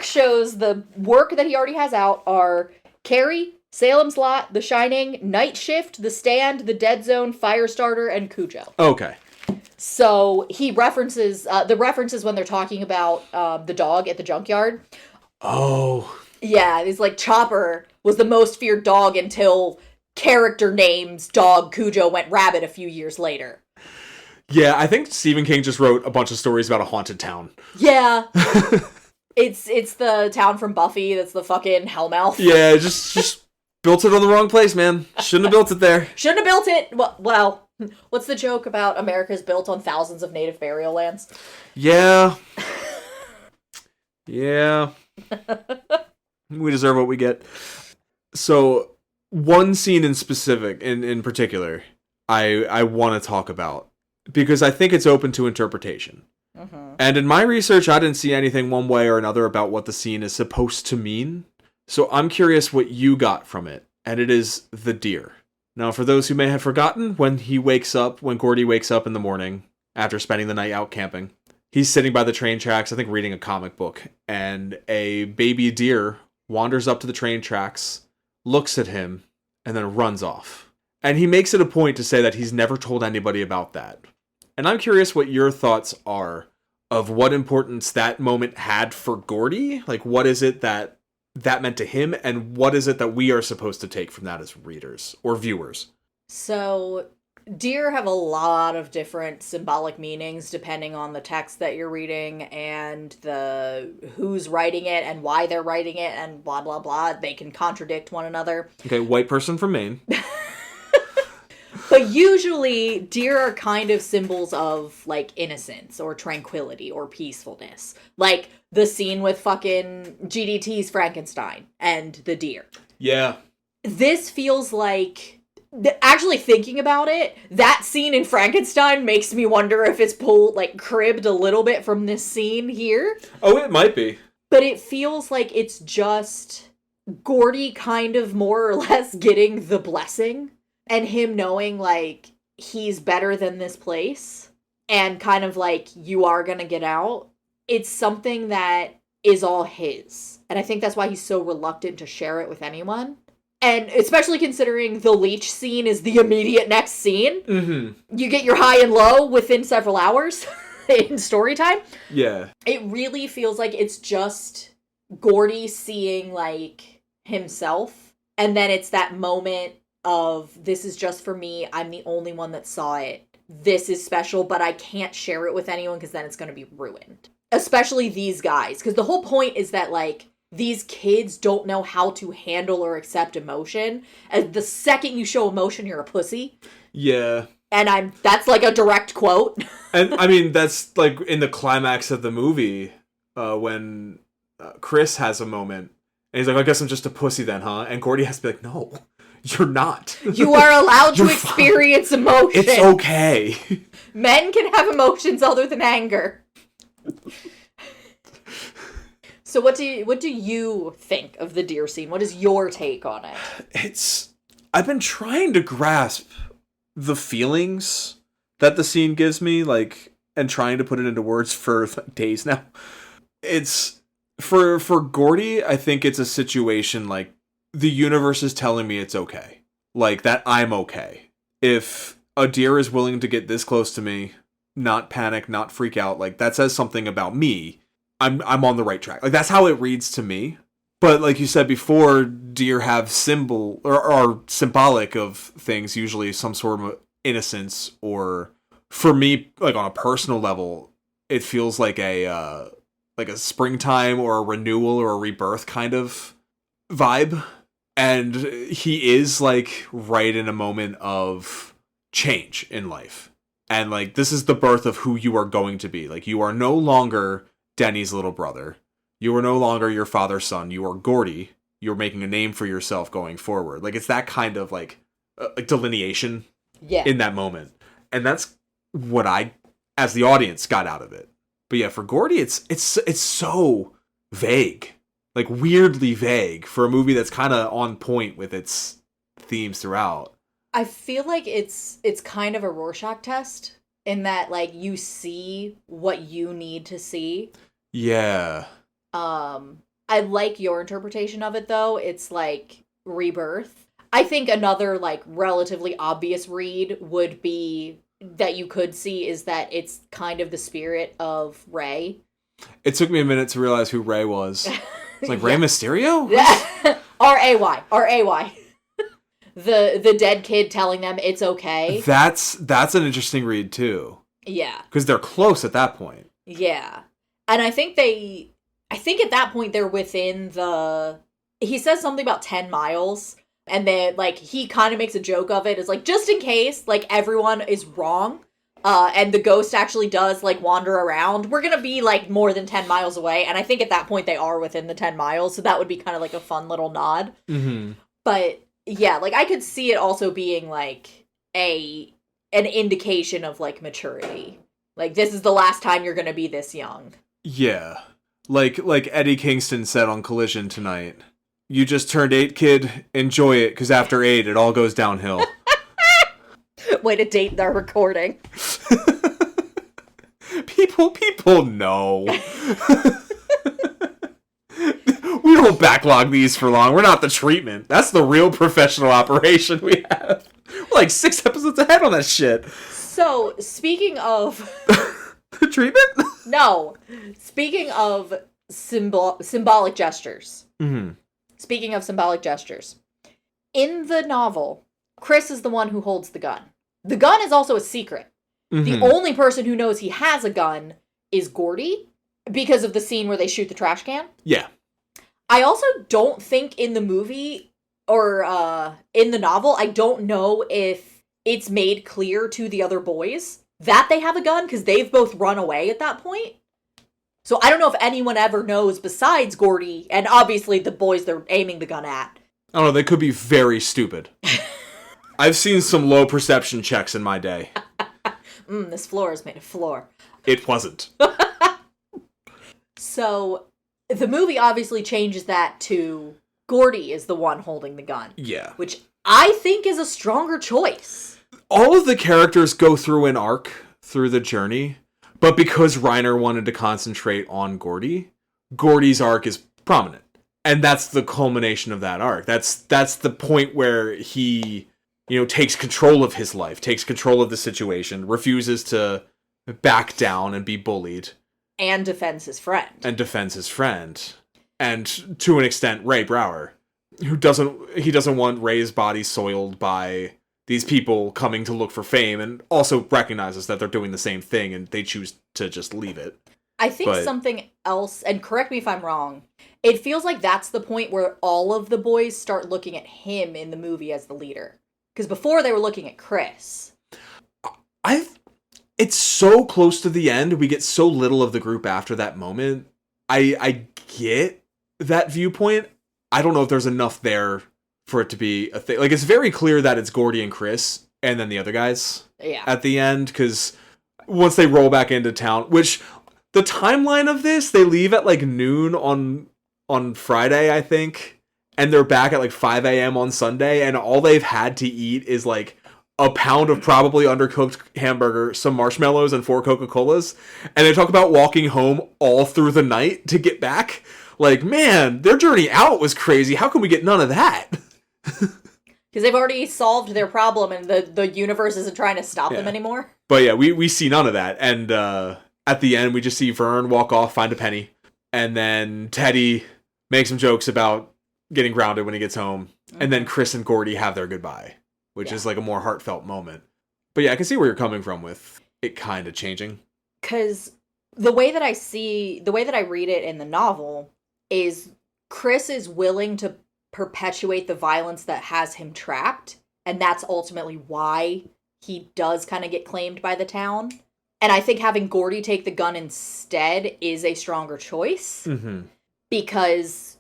shows the work that he already has out are Carrie, Salem's Lot, The Shining, Night Shift, The Stand, The Dead Zone, Firestarter, and Cujo. Okay. So he references, the references when they're talking about the dog at the junkyard. Oh. Yeah, it's like Chopper was the most feared dog until character names dog Cujo went rabbit a few years later. Yeah, I think Stephen King just wrote a bunch of stories about a haunted town. Yeah. It's the town from Buffy that's the fucking Hellmouth. Yeah, just Built it on the wrong place, man. Shouldn't have built it there. Shouldn't have built it. Well, what's the joke about America's built on thousands of native burial lands? Yeah. Yeah. We deserve what we get. So, one scene in specific, in particular, I want to talk about. Because I think it's open to interpretation. Mm-hmm. And in my research, I didn't see anything one way or another about what the scene is supposed to mean. So I'm curious what you got from it. And it is the deer. Now, for those who may have forgotten, when Gordy wakes up in the morning, after spending the night out camping, he's sitting by the train tracks, I think reading a comic book, and a baby deer wanders up to the train tracks, looks at him, and then runs off. And he makes it a point to say that he's never told anybody about that. And I'm curious what your thoughts are of what importance that moment had for Gordy. Like, what is it that meant to him, and what is it that we are supposed to take from that as readers or viewers? So, deer have a lot of different symbolic meanings depending on the text that you're reading and the who's writing it and why they're writing it and blah, blah, blah. They can contradict one another. Okay, white person from Maine. But usually, deer are kind of symbols of, like, innocence or tranquility or peacefulness. Like, the scene with fucking GDT's Frankenstein and the deer. Yeah. This feels like... Actually thinking about it, that scene in Frankenstein makes me wonder if it's cribbed a little bit from this scene here. Oh, it might be. But it feels like it's just Gordy kind of more or less getting the blessing. And him knowing, like, he's better than this place. And kind of like, you are gonna get out. It's something that is all his. And I think that's why he's so reluctant to share it with anyone. And especially considering the leech scene is the immediate next scene. Mm-hmm. You get your high and low within several hours in story time. Yeah. It really feels like it's just Gordy seeing, like, himself. And then it's that moment of, this is just for me, I'm the only one that saw it, this is special, but I can't share it with anyone because then it's going to be ruined. Especially these guys, because the whole point is that, like, these kids don't know how to handle or accept emotion. And the second you show emotion, you're a pussy. Yeah. And that's, like, a direct quote. And, I mean, that's, like, in the climax of the movie, when Chris has a moment, and he's like, I guess I'm just a pussy then, huh? And Gordy has to be like, no. You're not. You are allowed to experience emotion. It's okay. Men can have emotions other than anger. So what do you think of the deer scene? What is your take on it? I've been trying to grasp the feelings that the scene gives me, like, and trying to put it into words for days now. It's for Gordy, I think it's a situation like, the universe is telling me it's okay. Like, that I'm okay. If a deer is willing to get this close to me, not panic, not freak out, like, that says something about me. I'm on the right track. Like, that's how it reads to me. But like you said before, deer have symbol or are symbolic of things, usually some sort of innocence, or for me, like on a personal level, it feels like a springtime or a renewal or a rebirth kind of vibe. And he is, like, right in a moment of change in life. And, like, this is the birth of who you are going to be. Like, you are no longer Denny's little brother. You are no longer your father's son. You are Gordy. You're making a name for yourself going forward. Like, it's that kind of, like delineation in that moment. And that's what I, as the audience, got out of it. But yeah, for Gordy, it's so vague. Like, weirdly vague for a movie that's kind of on point with its themes throughout. I feel like it's kind of a Rorschach test in that, like, you see what you need to see. Yeah. I like your interpretation of it, though. It's, like, rebirth. I think another, like, relatively obvious read would be that you could see is that it's kind of the spirit of Ray. It took me a minute to realize who Ray was. It's like, Rey Mysterio? R-A-Y. R-A-Y. The dead kid telling them it's okay. That's an interesting read, too. Yeah. Because they're close at that point. Yeah. And I think at that point they're within he says something about 10 miles, And then, like, he kind of makes a joke of it. It's like, just in case, like, everyone is wrong, and the ghost actually does, like, wander around, we're gonna be, like, more than 10 miles away. And I think at that point they are within the 10 miles, so that would be kind of like a fun little nod. Mm-hmm. But, yeah, like, I could see it also being, like, an indication of, like, maturity. Like, this is the last time you're gonna be this young. Yeah. Like Eddie Kingston said on Collision tonight. You just turned 8, kid. Enjoy it, because after 8, it all goes downhill. Way to date their recording. People know. We don't backlog these for long. We're not the treatment. That's the real professional operation we have. We're like 6 episodes ahead on that shit. So, speaking of... The treatment? No. Speaking of symbolic gestures. Mm-hmm. Speaking of symbolic gestures. In the novel, Chris is the one who holds the gun. The gun is also a secret. Mm-hmm. The only person who knows he has a gun is Gordy, because of the scene where they shoot the trash can. Yeah. I also don't think in the movie, or in the novel, I don't know if it's made clear to the other boys that they have a gun, because they've both run away at that point. So I don't know if anyone ever knows besides Gordy, and obviously the boys they're aiming the gun at. I don't know, they could be very stupid. I've seen some low perception checks in my day. This floor is made of floor. It wasn't. So, the movie obviously changes that to Gordy is the one holding the gun. Yeah. Which I think is a stronger choice. All of the characters go through an arc through the journey, but because Reiner wanted to concentrate on Gordy, Gordy's arc is prominent. And that's the culmination of that arc. That's the point where he, takes control of his life, takes control of the situation, refuses to back down and be bullied. And defends his friend. And to an extent, Ray Brower, who doesn't want Ray's body soiled by these people coming to look for fame, and also recognizes that they're doing the same thing and they choose to just leave it. I think something else, and correct me if I'm wrong, it feels like that's the point where all of the boys start looking at him in the movie as the leader. Because before they were looking at Chris. It's so close to the end, we get so little of the group after that moment. I get that viewpoint. I don't know if there's enough there for it to be a thing. Like, it's very clear that it's Gordy and Chris, and then the other guys at the end, because once they roll back into town, which the timeline of this, they leave at like noon on Friday, I think, and they're back at like 5 a.m. on Sunday, and all they've had to eat is like a pound of probably undercooked hamburger, some marshmallows, and 4 Coca-Colas, and they talk about walking home all through the night to get back. Like, man, their journey out was crazy. How can we get none of that? Because they've already solved their problem and the universe isn't trying to stop them anymore. But yeah, we see none of that. And at the end, we just see Vern walk off, find a penny. And then Teddy makes some jokes about getting grounded when he gets home. Mm-hmm. And then Chris and Gordy have their goodbye, which is like a more heartfelt moment. But yeah, I can see where you're coming from with it kind of changing. Because the way that I read it in the novel is Chris is willing to perpetuate the violence that has him trapped, and that's ultimately why he does kind of get claimed by the town. And I think having Gordy take the gun instead is a stronger choice, because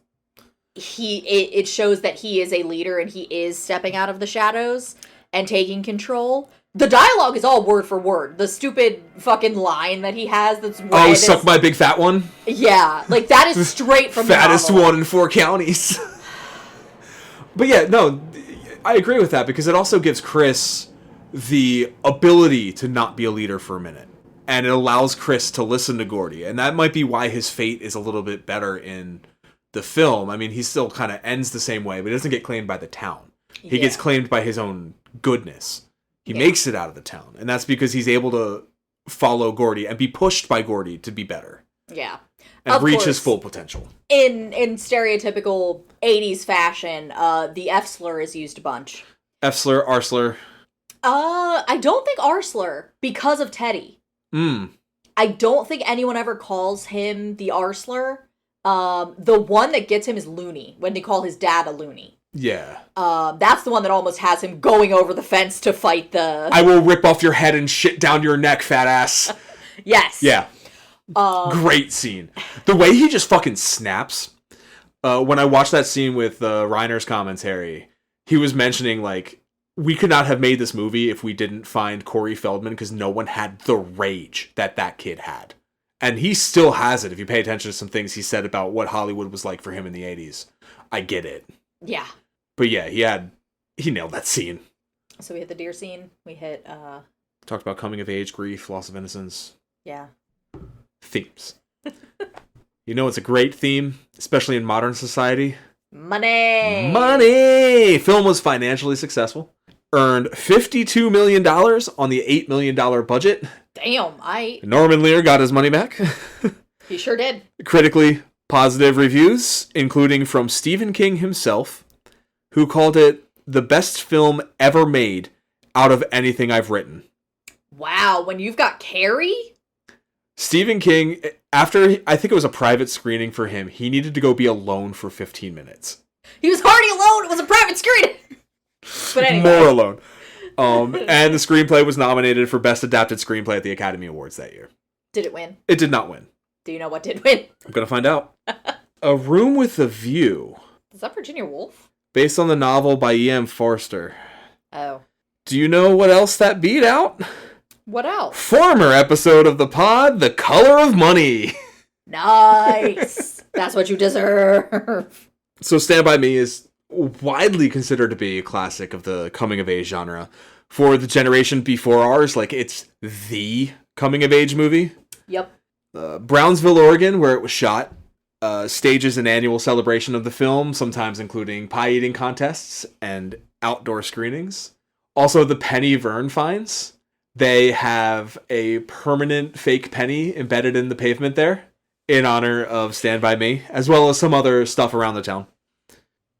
it shows that he is a leader and he is stepping out of the shadows and taking control. The dialogue is all word for word. The stupid fucking line that he has that's red. Oh, suck my big fat one? Yeah, like that is straight from the novel. Fattest one in 4 counties. But yeah, no, I agree with that, because it also gives Chris the ability to not be a leader for a minute. And it allows Chris to listen to Gordy. And that might be why his fate is a little bit better in the film. I mean, he still kind of ends the same way, but he doesn't get claimed by the town. He gets claimed by his own goodness. He makes it out of the town. And that's because he's able to follow Gordy and be pushed by Gordy to be better. Yeah. And reach his full potential. In stereotypical 80s fashion, the F slur is used a bunch. F slur, R slur. I don't think R slur, because of Teddy. I don't think anyone ever calls him the R slur. The one that gets him is loony, when they call his dad a loony. Yeah. That's the one that almost has him going over the fence to fight the... I will rip off your head and shit down your neck, fat ass. Yes. Yeah. Great scene. The way he just fucking snaps. When I watched that scene with Reiner's commentary, he was mentioning, like, we could not have made this movie if we didn't find Corey Feldman, because no one had the rage that kid had. And he still has it, if you pay attention to some things he said about what Hollywood was like for him in the 80s. I get it. Yeah. But yeah, he nailed that scene. So we hit the deer scene. We hit, Talked about coming of age, grief, loss of innocence. Yeah. Themes. You know it's a great theme, especially in modern society? Money! Money! Film was financially successful. Earned $52 million on the $8 million budget. Damn, Norman Lear got his money back. He sure did. Critically positive reviews, including from Stephen King himself, who called it the best film ever made out of anything I've written. Wow, when you've got Carrie? Stephen King, after, I think it was a private screening for him, he needed to go be alone for 15 minutes. He was already alone! It was a private screening! But anyway. More alone. And the screenplay was nominated for Best Adapted Screenplay at the Academy Awards that year. Did it win? It did not win. Do you know what did win? I'm gonna find out. A Room with a View. Is that Virginia Woolf? Based on the novel by E.M. Forster. Oh. Do you know what else that beat out? What else? Former episode of the pod, The Color of Money. Nice. That's what you deserve. So Stand By Me is widely considered to be a classic of the coming-of-age genre. For the generation before ours, like, it's the coming-of-age movie. Yep. Brownsville, Oregon, where it was shot, stages an annual celebration of the film, sometimes including pie-eating contests and outdoor screenings. Also, the penny Vern finds. They have a permanent fake penny embedded in the pavement there in honor of Stand By Me, as well as some other stuff around the town.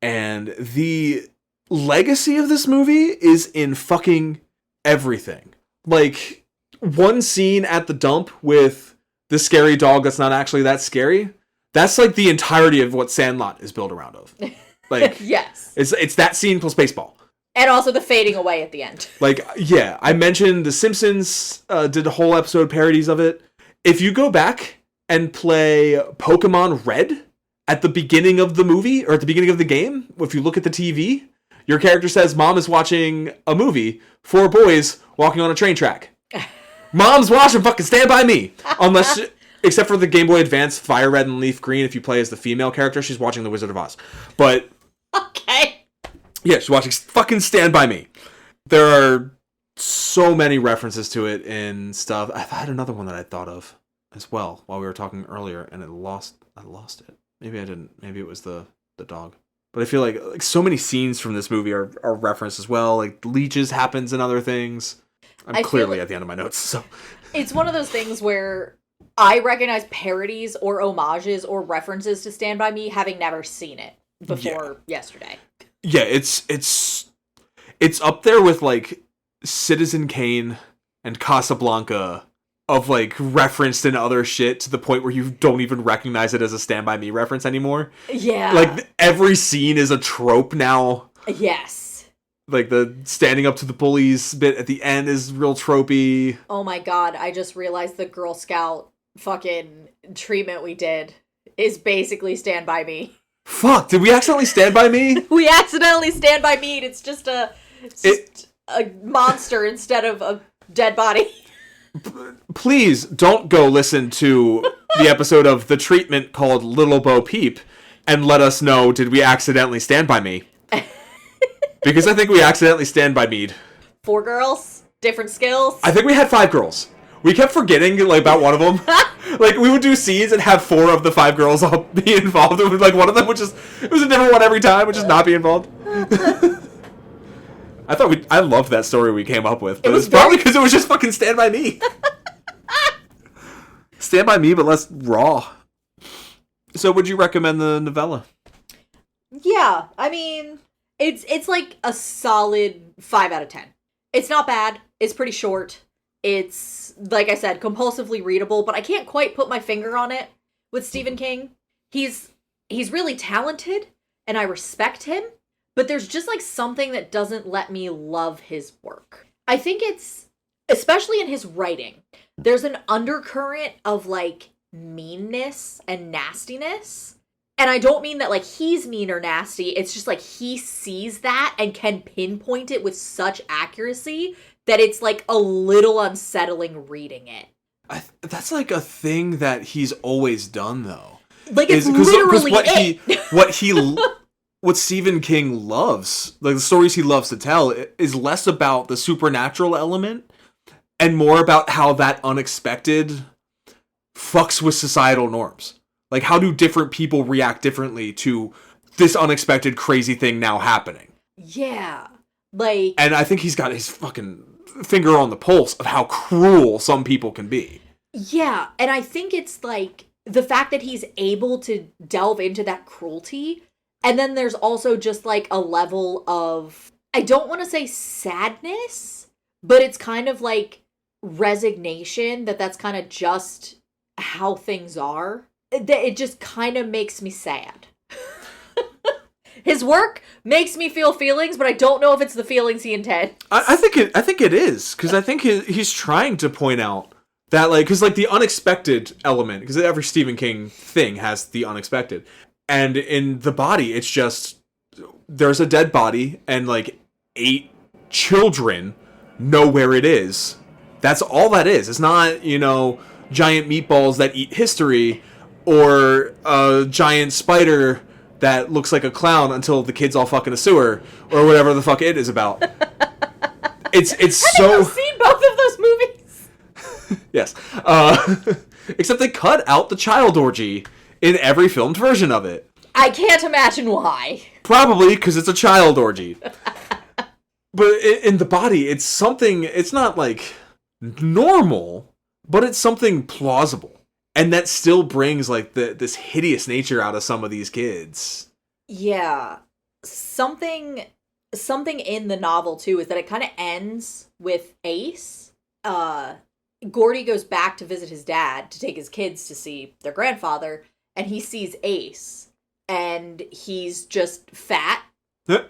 And the legacy of this movie is in fucking everything. Like, one scene at the dump with the scary dog that's not actually that scary, that's like the entirety of what Sandlot is built around of. Like, yes. It's that scene plus baseball. And also the fading away at the end. Like, yeah, I mentioned The Simpsons did a whole episode parodies of it. If you go back and play Pokemon Red at the beginning of the movie, or at the beginning of the game, if you look at the TV, your character says, Mom is watching a movie, 4 boys walking on a train track. Mom's watching fucking Stand By Me! Unless, except for the Game Boy Advance Fire Red and Leaf Green, if you play as the female character, she's watching The Wizard of Oz. But... Okay. Yeah, she's watching fucking Stand By Me. There are so many references to it in stuff. I had another one that I thought of as well while we were talking earlier, and I lost it. Maybe I didn't. Maybe it was the dog. But I feel like so many scenes from this movie are referenced as well. Like leeches happens and other things. I'm clearly at the end of my notes. So it's one of those things where I recognize parodies or homages or references to Stand By Me, having never seen it before yesterday. Yeah, it's up there with like Citizen Kane and Casablanca of like referenced in other shit to the point where you don't even recognize it as a Stand By Me reference anymore. Yeah. Like every scene is a trope now. Yes. Like the standing up to the bullies bit at the end is real tropey. Oh my god, I just realized the Girl Scout fucking treatment we did is basically Stand By Me. Fuck, did we accidentally Stand By Me? We accidentally Stand By Me, and it's just a monster instead of a dead body. Please don't go listen to the episode of The Treatment called Little Bo Peep and let us know, did we accidentally Stand By Me? Because I think we accidentally Stand By Me'd. 4 girls, different skills. I think we had 5 girls. We kept forgetting like about one of them. Like we would do scenes and have 4 of the 5 girls all be involved. It was like one of them would just, it was a different one every time, would just not be involved. I loved that story we came up with, but it was probably because it was just fucking Stand By Me. Stand By Me, but less raw. So would you recommend the novella? Yeah, I mean, it's like a solid 5 out of 10. It's not bad. It's pretty short. It's, like I said, compulsively readable, but I can't quite put my finger on it with Stephen King. He's really talented, and I respect him, but there's just like something that doesn't let me love his work. I think it's, especially in his writing, there's an undercurrent of like meanness and nastiness. And I don't mean that like he's mean or nasty. It's just like he sees that and can pinpoint it with such accuracy that it's like a little unsettling reading it. That's like a thing that he's always done, though. Like it's literally what Stephen King loves, like the stories he loves to tell, is less about the supernatural element and more about how that unexpected fucks with societal norms. Like, how do different people react differently to this unexpected crazy thing now happening? Yeah. Like... And I think he's got his fucking finger on the pulse of how cruel some people can be. Yeah, and I think it's, like, the fact that he's able to delve into that cruelty, and then there's also just, like, a level of... I don't want to say sadness, but it's kind of, like, resignation that that's kind of just how things are. It just kind of makes me sad. His work makes me feel feelings, but I don't know if it's the feelings he intends. I think it is, because I think he's trying to point out that, like, because like the unexpected element, because every Stephen King thing has the unexpected, and in The Body, it's just there's a dead body and like 8 children know where it is. That's all that is. It's not, giant meatballs that eat history. Or a giant spider that looks like a clown until the kids all fuck in a sewer, or whatever the fuck it is about. It's so. I've seen both of those movies. Yes, except they cut out the child orgy in every filmed version of it. I can't imagine why. Probably because it's a child orgy. But in The Body, it's something. It's not like normal, but it's something plausible. And that still brings, like, this hideous nature out of some of these kids. Yeah. Something in the novel, too, is that it kind of ends with Ace. Gordy goes back to visit his dad to take his kids to see their grandfather, and he sees Ace. And he's just fat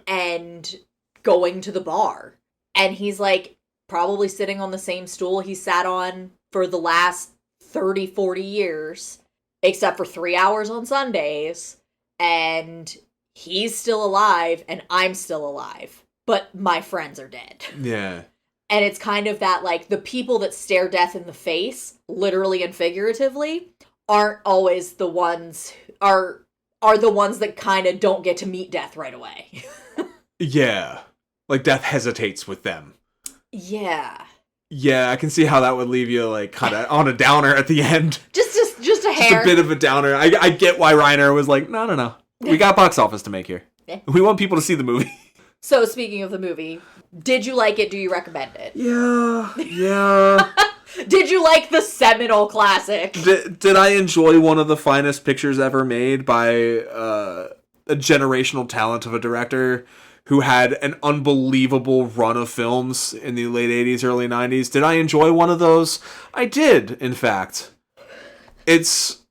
and going to the bar. And he's, like, probably sitting on the same stool he sat on for the last 30, 40 years, except for 3 hours on Sundays, and he's still alive, and I'm still alive, but my friends are dead. Yeah. And it's kind of that, like, the people that stare death in the face, literally and figuratively, aren't always the ones, are the ones that kind of don't get to meet death right away. Yeah. Like, death hesitates with them. Yeah. Yeah, I can see how that would leave you, like, kind of on a downer at the end. Just a hair. Just a bit of a downer. I get why Reiner was like, no. We got box office to make here. We want people to see the movie. So, speaking of the movie, did you like it? Do you recommend it? Yeah. Did you like the seminal classic? Did I enjoy one of the finest pictures ever made by a generational talent of a director who had an unbelievable run of films in the late 80s, early 90s. Did I enjoy one of those? I did, in fact. It's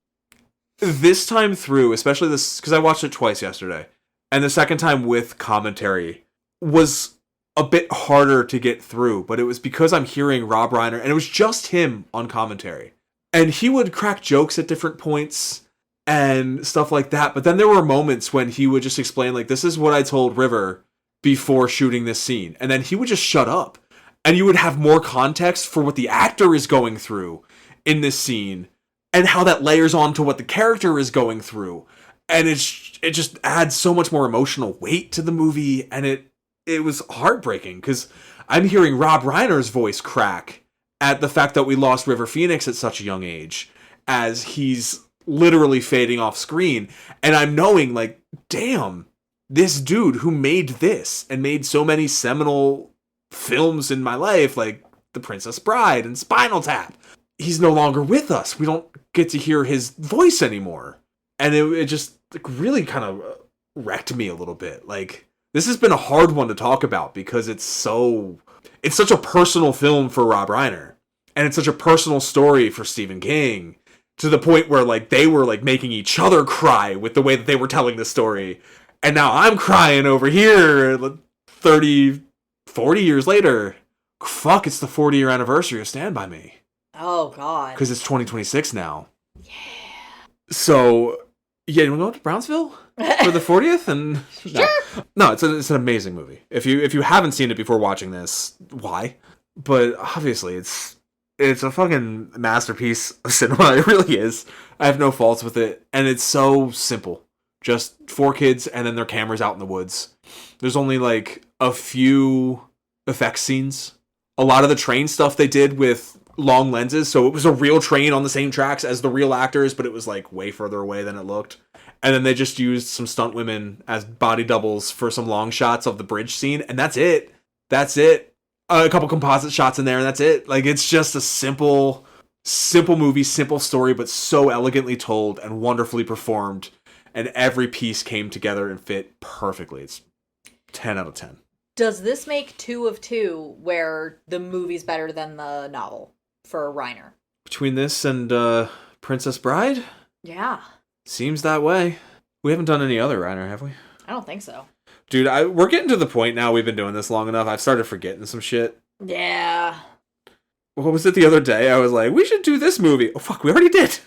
this time through, especially this, because I watched it twice yesterday, and the second time with commentary was a bit harder to get through, but it was because I'm hearing Rob Reiner, and it was just him on commentary. And he would crack jokes at different points and stuff like that, but then there were moments when he would just explain, like, this is what I told River before shooting this scene, and then he would just shut up, and you would have more context for what the actor is going through in this scene, and how that layers on to what the character is going through, and it just adds so much more emotional weight to the movie, and it was heartbreaking, because I'm hearing Rob Reiner's voice crack at the fact that we lost River Phoenix at such a young age, as he's literally fading off screen, and I'm knowing, like, damn, this dude who made this and made so many seminal films in my life, like The Princess Bride and Spinal Tap, he's no longer with us. We don't get to hear his voice anymore. And it just like, really kind of wrecked me a little bit. Like, this has been a hard one to talk about because it's such a personal film for Rob Reiner, and it's such a personal story for Stephen King, to the point where, like, they were, like, making each other cry with the way that they were telling the story. And now I'm crying over here 30, 40 years later. Fuck, it's the 40-year anniversary of Stand By Me. Oh, God. Because it's 2026 now. Yeah. So, yeah, you want to go to Brownsville for the 40th? And Sure. No, it's an amazing movie. If you haven't seen it before watching this, why? But obviously, it's a fucking masterpiece of cinema. It really is. I have no faults with it. And it's so simple. Just 4 kids and then their cameras out in the woods. There's only like a few effects scenes. A lot of the train stuff they did with long lenses. So it was a real train on the same tracks as the real actors, but it was like way further away than it looked. And then they just used some stunt women as body doubles for some long shots of the bridge scene. And that's it. That's it. A couple composite shots in there and that's it. Like, it's just a simple movie, simple story, but so elegantly told and wonderfully performed. And every piece came together and fit perfectly. It's 10 out of 10. Does this make 2 of 2 where the movie's better than the novel for Reiner? Between this and Princess Bride? Yeah. Seems that way. We haven't done any other Reiner, have we? I don't think so. Dude, we're getting to the point now, we've been doing this long enough, I've started forgetting some shit. Yeah. What was it the other day? I was like, we should do this movie. Oh, fuck, we already did.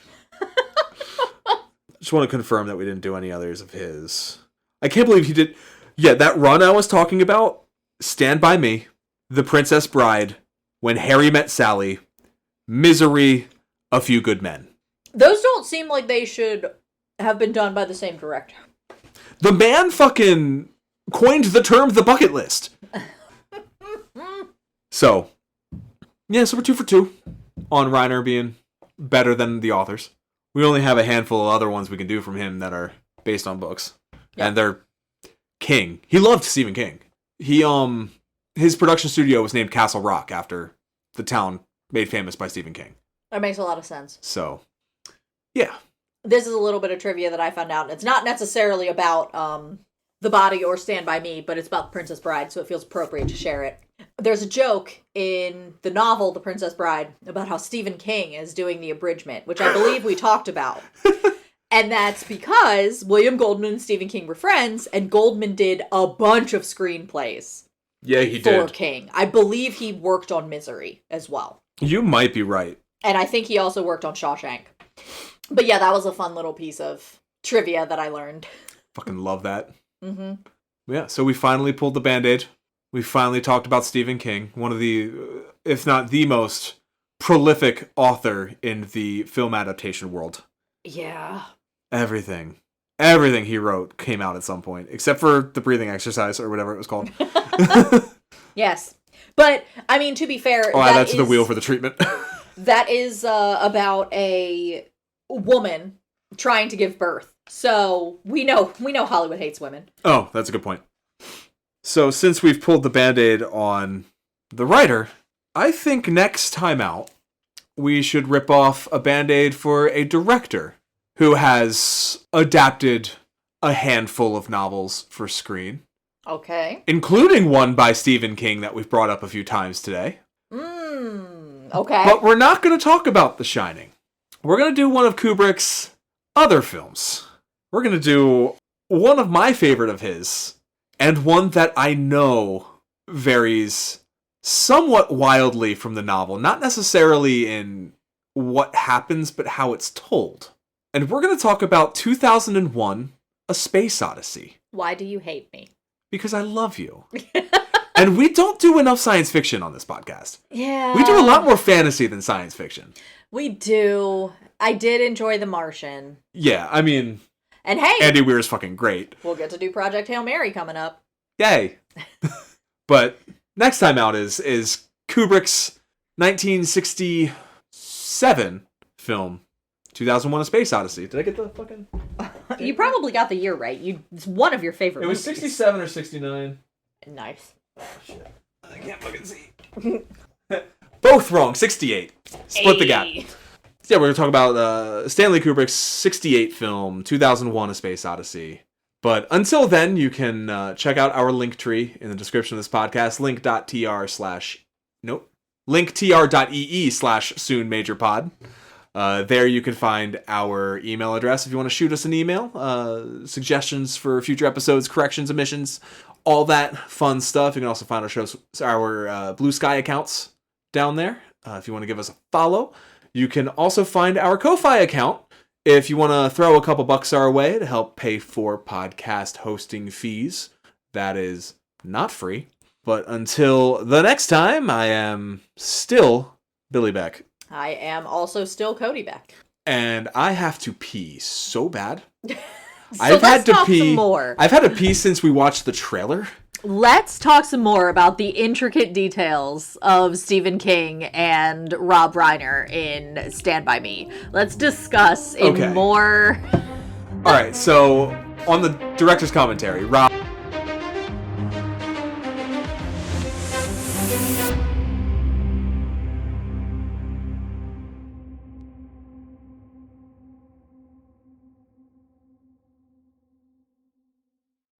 Just want to confirm that we didn't do any others of his. I can't believe he did. Yeah, that run I was talking about, Stand By Me, The Princess Bride, When Harry Met Sally, Misery, A Few Good Men. Those don't seem like they should have been done by the same director. The man fucking coined the term the bucket list. So, yeah, so we're 2 for 2 on Reiner being better than the authors. We only have a handful of other ones we can do from him that are based on books. Yep. And they're King. He loved Stephen King. His production studio was named Castle Rock after the town made famous by Stephen King. That makes a lot of sense. So, yeah. This is a little bit of trivia that I found out. It's not necessarily about The Body or Stand By Me, but it's about The Princess Bride, so it feels appropriate to share it. There's a joke in the novel The Princess Bride about how Stephen King is doing the abridgment, which I believe we talked about. And that's because William Goldman and Stephen King were friends, and Goldman did a bunch of screenplays. Yeah, he did. For King. I believe he worked on Misery as well. You might be right. And I think he also worked on Shawshank. But yeah, that was a fun little piece of trivia that I learned. Fucking love that. Mm-hmm. Yeah, so we finally pulled the Band-Aid. We finally talked about Stephen King, one of the, if not the most prolific author in the film adaptation world. Yeah. Everything he wrote came out at some point, except for the breathing exercise or whatever it was called. Yes. But, I mean, to be fair... Oh, that's the wheel for the treatment. That is about a woman trying to give birth. So, we know Hollywood hates women. Oh, that's a good point. So, since we've pulled the Band-Aid on the writer, I think next time out, we should rip off a Band-Aid for a director who has adapted a handful of novels for screen. Okay. Including one by Stephen King that we've brought up a few times today. Okay. But we're not going to talk about The Shining. We're going to do one of Kubrick's other films. We're going to do one of my favorite of his, and one that I know varies somewhat wildly from the novel. Not necessarily in what happens, but how it's told. And we're going to talk about 2001, A Space Odyssey. Why do you hate me? Because I love you. And we don't do enough science fiction on this podcast. Yeah. We do a lot more fantasy than science fiction. We do. I did enjoy The Martian. Yeah, I mean... And hey! Andy Weir's fucking great. We'll get to do Project Hail Mary coming up. Yay! But next time out is Kubrick's 1967 film, 2001: A Space Odyssey. Did I get the fucking... You probably got the year right. It's one of your favorite movies. It was 67 or 69. Nice. Oh, shit. I can't fucking see. Both wrong. 68. Split the gap. Yeah, we're going to talk about Stanley Kubrick's 68 film, 2001: A Space Odyssey. But until then, you can check out our link tree in the description of this podcast, linktr.ee/soonmajorpod. There you can find our email address if you want to shoot us an email, suggestions for future episodes, corrections, omissions, all that fun stuff. You can also find our Blue Sky accounts down there if you want to give us a follow. You can also find our Ko-Fi account if you want to throw a couple bucks our way to help pay for podcast hosting fees. That is not free. But until the next time, I am still Billy Beck. I am also still Cody Beck. And I have to pee so bad. Let's talk some more. I've had to pee since we watched the trailer. Let's talk some more about the intricate details of Stephen King and Rob Reiner in Stand By Me. Let's discuss in more... All right, so on the director's commentary, Rob